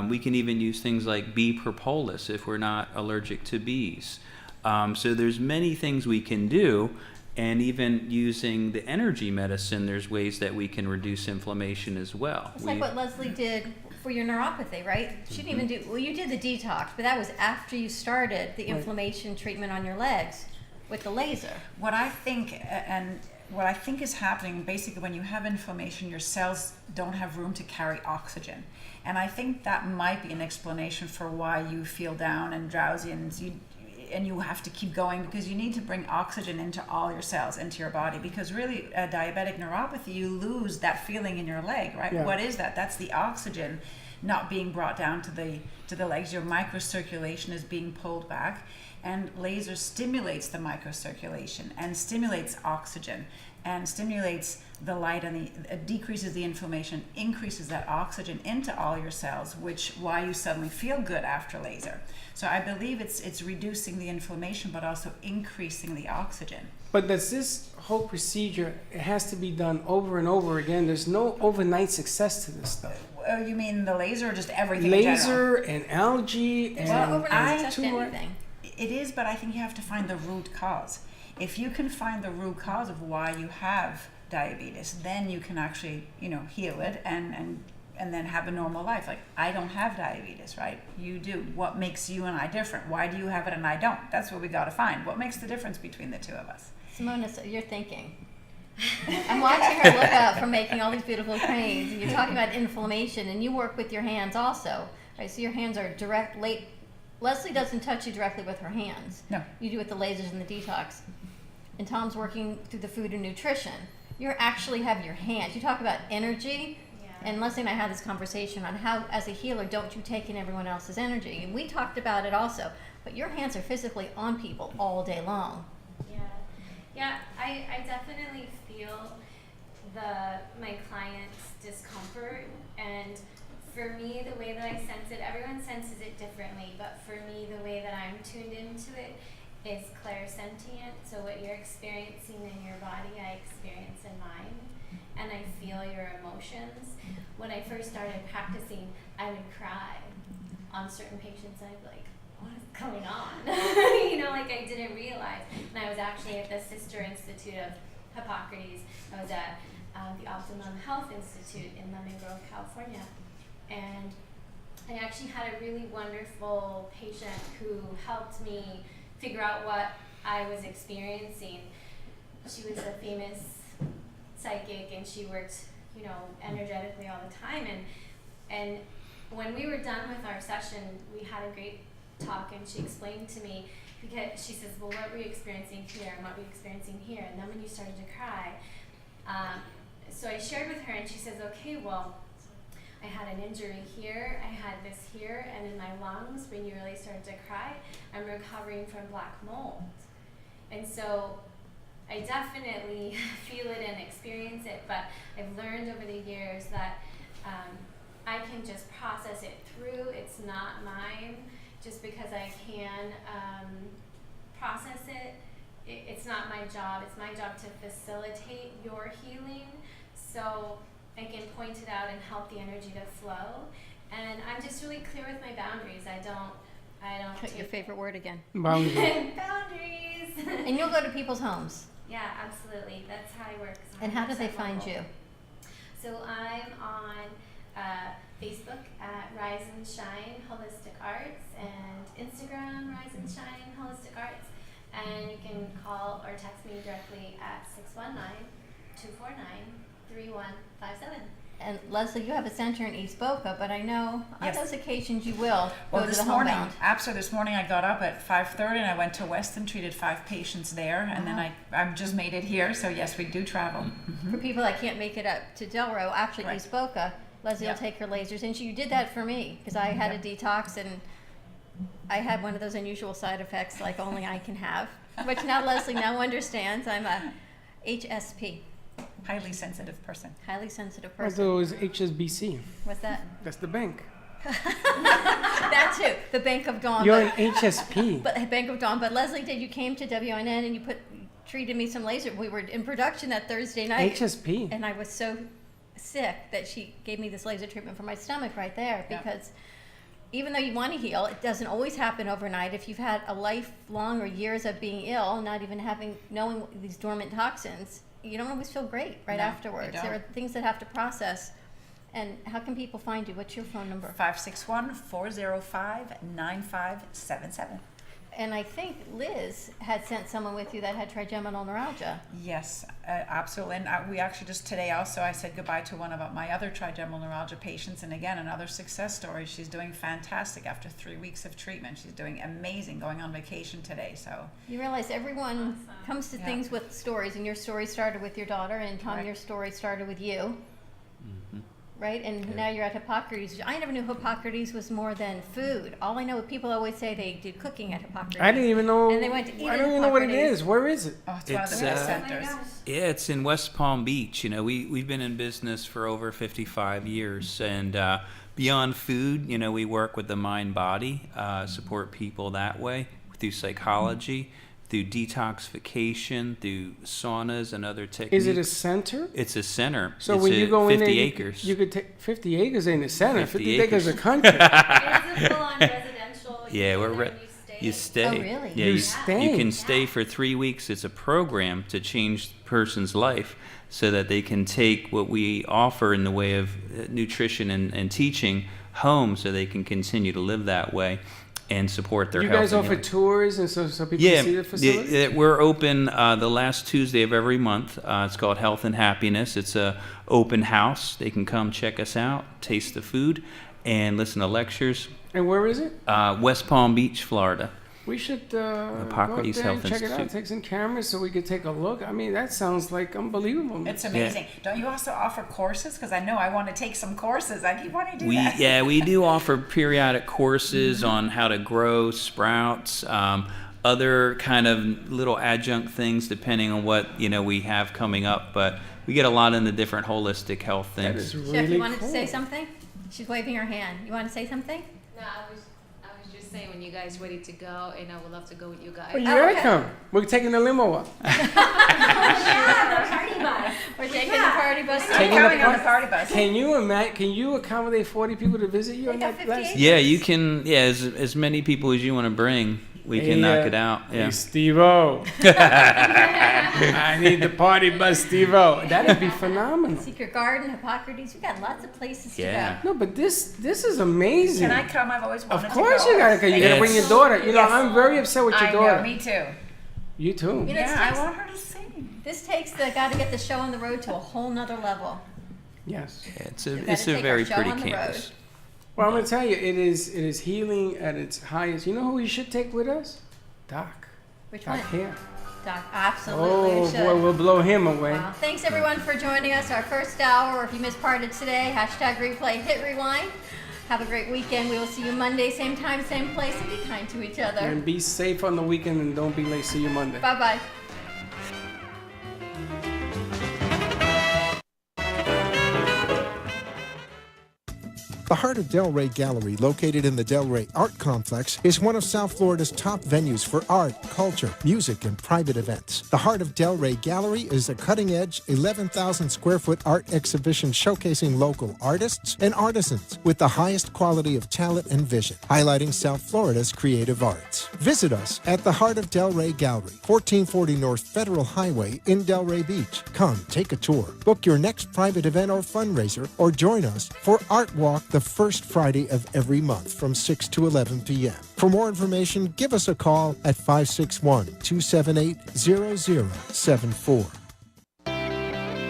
We can even use things like bee propolis if we're not allergic to bees. So there's many things we can do, and even using the energy medicine, there's ways that we can reduce inflammation as well. It's like what Leslie did for your neuropathy, right? She didn't even do, well, you did the detox, but that was after you started the inflammation treatment on your legs with the laser. What I think is happening, basically, when you have inflammation, your cells don't have room to carry oxygen. And I think that might be an explanation for why you feel down and drowsy, and you have to keep going, because you need to bring oxygen into all your cells, into your body. Because really, diabetic neuropathy, you lose that feeling in your leg, right? Yeah. What is that? That's the oxygen not being brought down to the legs. Your microcirculation is being pulled back, and laser stimulates the microcirculation and stimulates oxygen and stimulates the light, and decreases the inflammation, increases that oxygen into all your cells, which why you suddenly feel good after laser. So I believe it's reducing the inflammation, but also increasing the oxygen. But does this whole procedure, it has to be done over and over again? There's no overnight success to this stuff. You mean the laser, or just everything in general? Laser and algae and overnight success to tumor. anything. It is, but I think you have to find the root cause. If you can find the root cause of why you have diabetes, then you can actually, heal it and then have a normal life. Like, I don't have diabetes, right? You do. What makes you and I different? Why do you have it and I don't? That's what we got to find. What makes the difference between the two of us? Simona, so you're thinking. I'm watching her look up from making all these beautiful cranes, and you're talking about inflammation, and you work with your hands also, right? So your hands are Leslie doesn't touch you directly with her hands. No. You do with the lasers and the detox. And Tom's working through the food and nutrition. You actually have your hands. You talk about energy, and Leslie and I had this conversation on how, as a healer, don't you take in everyone else's energy? And we talked about it also. But your hands are physically on people all day long. Yeah, I definitely feel my client's discomfort, and for me, the way that I sense it, everyone senses it differently, but for me, the way that I'm tuned into it is clairsentient. So what you're experiencing in your body, I experience in mine, and I feel your emotions. When I first started practicing, I would cry on certain patients, and I'd be like, what is going on? Like I didn't realize. And I was actually at the Sister Institute of Hippocrates. I was at the Optimum Health Institute in Lemon Grove, California. And I actually had a really wonderful patient who helped me figure out what I was experiencing. She was a famous psychic, and she worked, energetically all the time. And when we were done with our session, we had a great talk, and she explained to me, because she says, well, what were you experiencing here, and what were you experiencing here? And then when you started to cry, so I shared with her, and she says, okay, well, I had an injury here, I had this here, and in my lungs, when you really started to cry, I'm recovering from black mold. And so I definitely feel it and experience it, but I've learned over the years that I can just process it through. It's not mine. Just because I can process it, it's not my job. It's my job to facilitate your healing, so I can point it out and help the energy to flow. And I'm just really clear with my boundaries. I don't Put your favorite word again. Boundaries. Boundaries. And you'll go to people's homes. Yeah, absolutely. That's how I work. And how do they find you? So I'm on Facebook at Rise and Shine Holistic Arts, and Instagram Rise and Shine Holistic Arts, and you can call or text me directly at 619-249-3157. And Leslie, you have a center in East Boca, but I know Yes. on those occasions you will Well, go to this the morning, homebound. this morning I got up at 5:30 and I went to Weston, treated 5 patients there, and then I just made it here. So yes, we do travel. For people that can't make it up to Delro, actually Right. East Boca, Leslie Yep. will take her lasers, and you did that for me because I had Yep. a detox, and I had one of those unusual side effects like only I can have, which now Leslie now understands. I'm a HSP. Highly sensitive person. Highly sensitive I person. thought it was HSBC. What's that? That's the bank. That too. The Bank of Dawn. You're but- an HSP. But Bank of Dawn. But Leslie did. You came to WNN and you treated me some laser. We were in production that Thursday night. HSP. And I was so sick that she gave me this laser treatment for my stomach right there Yeah. because even though you want to heal, it doesn't always happen overnight. If you've had a lifelong or years of being ill, not even knowing these dormant toxins, you don't always feel great right No, you afterwards. don't. There are things that have to process. And how can people find you? What's your phone number? 561-405-9577. And I think Liz had sent someone with you that had trigeminal neuralgia. Yes, absolutely. And we actually just today also, I said goodbye to one of my other trigeminal neuralgia patients. And again, another success story. She's doing fantastic after 3 weeks of treatment. She's doing amazing, going on vacation today. So you realize everyone comes to things with stories, and your story started with your daughter, and Tom, your story started with you. Right? And now you're at Hippocrates. I never knew Hippocrates was more than food. All I know, people always say they did cooking at Hippocrates. I didn't even know. And they went to eat I at don't even know what it Hippocrates. is. Where is it? Oh, it's one of the best centers. Yeah, it's in West Palm Beach. You know, we've been in business for over 55 years, and beyond food, you know, we work with the mind body, support people that way through psychology, through detoxification, through saunas and other techniques. Is it a center? It's a center. So it's when you go in there, 50 acres. you could take 50 acres in the center. 50 acres acres. a country. Yeah, you stay. Oh, really? Yeah, You you stay. You can stay for 3 weeks. It's a program to change the person's life so that they can take what we offer in the way of nutrition and teaching home so they can continue to live that way and support their You health. guys and offer healing. tours and so people can see the facility? We're open the last Tuesday of every month. It's called Health and Happiness. It's a open house. They can come check us out, taste the food, and listen to lectures. And where is it? West Palm Beach, Florida. We should go up Hippocrates there and Health check it out, Institute. take some cameras so we could take a look. I mean, that sounds like unbelievable. It's amazing. Don't you also offer courses? Because I know I want to take some courses. I keep wanting to do that. We do offer periodic courses on how to grow sprouts, other kind of little adjunct things depending on what we have coming up. But we get a lot into different holistic health things. That is really Chef, you wanted cool. to say something? She's waving her hand. You want to say something? No, I was just saying when you guys ready to go, and I would love to go with you guys. Well, you gotta come. We're taking the limo up. We're taking the party bus. Taking coming on the party bus. Can you accommodate 40 people to visit you? On that last? Yeah, you can. Yeah, as many people as you want to bring, we can knock it out. Yeah. Hey, Steve-O. I need the party bus, Steve-O. That'd be phenomenal. Secret Garden, Hippocrates. We got lots of places to Yeah. go. No, but this is amazing. Can I come? I've always wanted Of to go. course you gotta come. You gotta bring your daughter. You know, I'm very upset with your I daughter. know, me too. You too. You know, Yeah, I want her to sing. This takes the got to get the show on the road to a whole nother level. Yes. Yeah, it's We a gotta it's a take our very show pretty on the campus. Well, I'm gonna tell you, it is healing at its highest. You know who we should take with us? Doc. Which Doc one? here. Doc, absolutely. Oh we should. boy, we'll blow him away. Wow. Thanks everyone for joining us. Our first hour, or if you missed part of today, #replay, hit rewind. Have a great weekend. We will see you Monday, same time, same place, and be kind to each other. And be safe on the weekend and don't be late. See you Monday. Bye bye. The Heart of Delray Gallery, located in the Delray Art Complex, is one of South Florida's top venues for art, culture, music, and private events. The Heart of Delray Gallery is a cutting-edge, 11,000-square-foot art exhibition showcasing local artists and artisans with the highest quality of talent and vision, highlighting South Florida's creative arts. Visit us at the Heart of Delray Gallery, 1440 North Federal Highway in Delray Beach. Come, take a tour, book your next private event or fundraiser, or join us for Art Walk the first Friday of every month from 6 to 11 p.m. For more information, give us a call at 561-278-0074.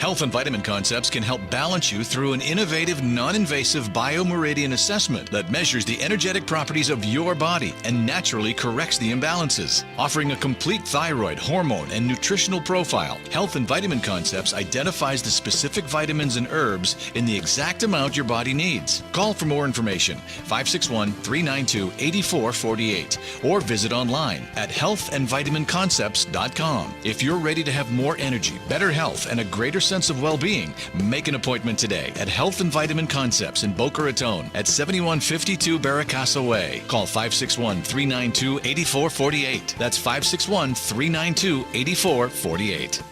Health and Vitamin Concepts can help balance you through an innovative, non-invasive biomeridian assessment that measures the energetic properties of your body and naturally corrects the imbalances. Offering a complete thyroid, hormone, and nutritional profile, Health and Vitamin Concepts identifies the specific vitamins and herbs in the exact amount your body needs. Call for more information, 561-392-8448, or visit online at healthandvitaminconcepts.com. If you're ready to have more energy, better health, and a greater sense of well-being, make an appointment today at Health and Vitamin Concepts in Boca Raton at 7152 Barracasa Way. Call 561-392-8448. That's 561-392-8448.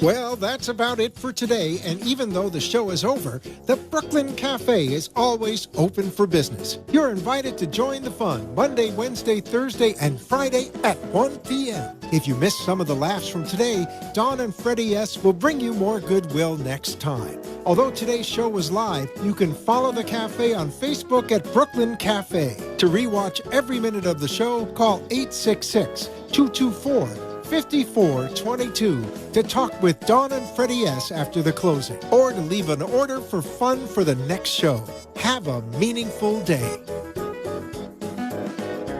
Well, that's about it for today, and even though the show is over, the Brooklyn Cafe is always open for business. You're invited to join the fun Monday, Wednesday, Thursday, and Friday at 1 p.m. If you missed some of the laughs from today, Dawn and Freddie S. will bring you more goodwill next time. Although today's show was live, you can follow the cafe on Facebook at Brooklyn Cafe. To rewatch every minute of the show, call 866-224-5422 to talk with Dawn and Freddie S. after the closing, or to leave an order for fun for the next show. Have a meaningful day.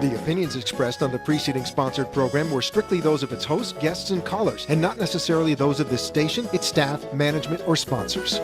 The opinions expressed on the preceding sponsored program were strictly those of its hosts, guests, and callers, and not necessarily those of this station, its staff, management, or sponsors.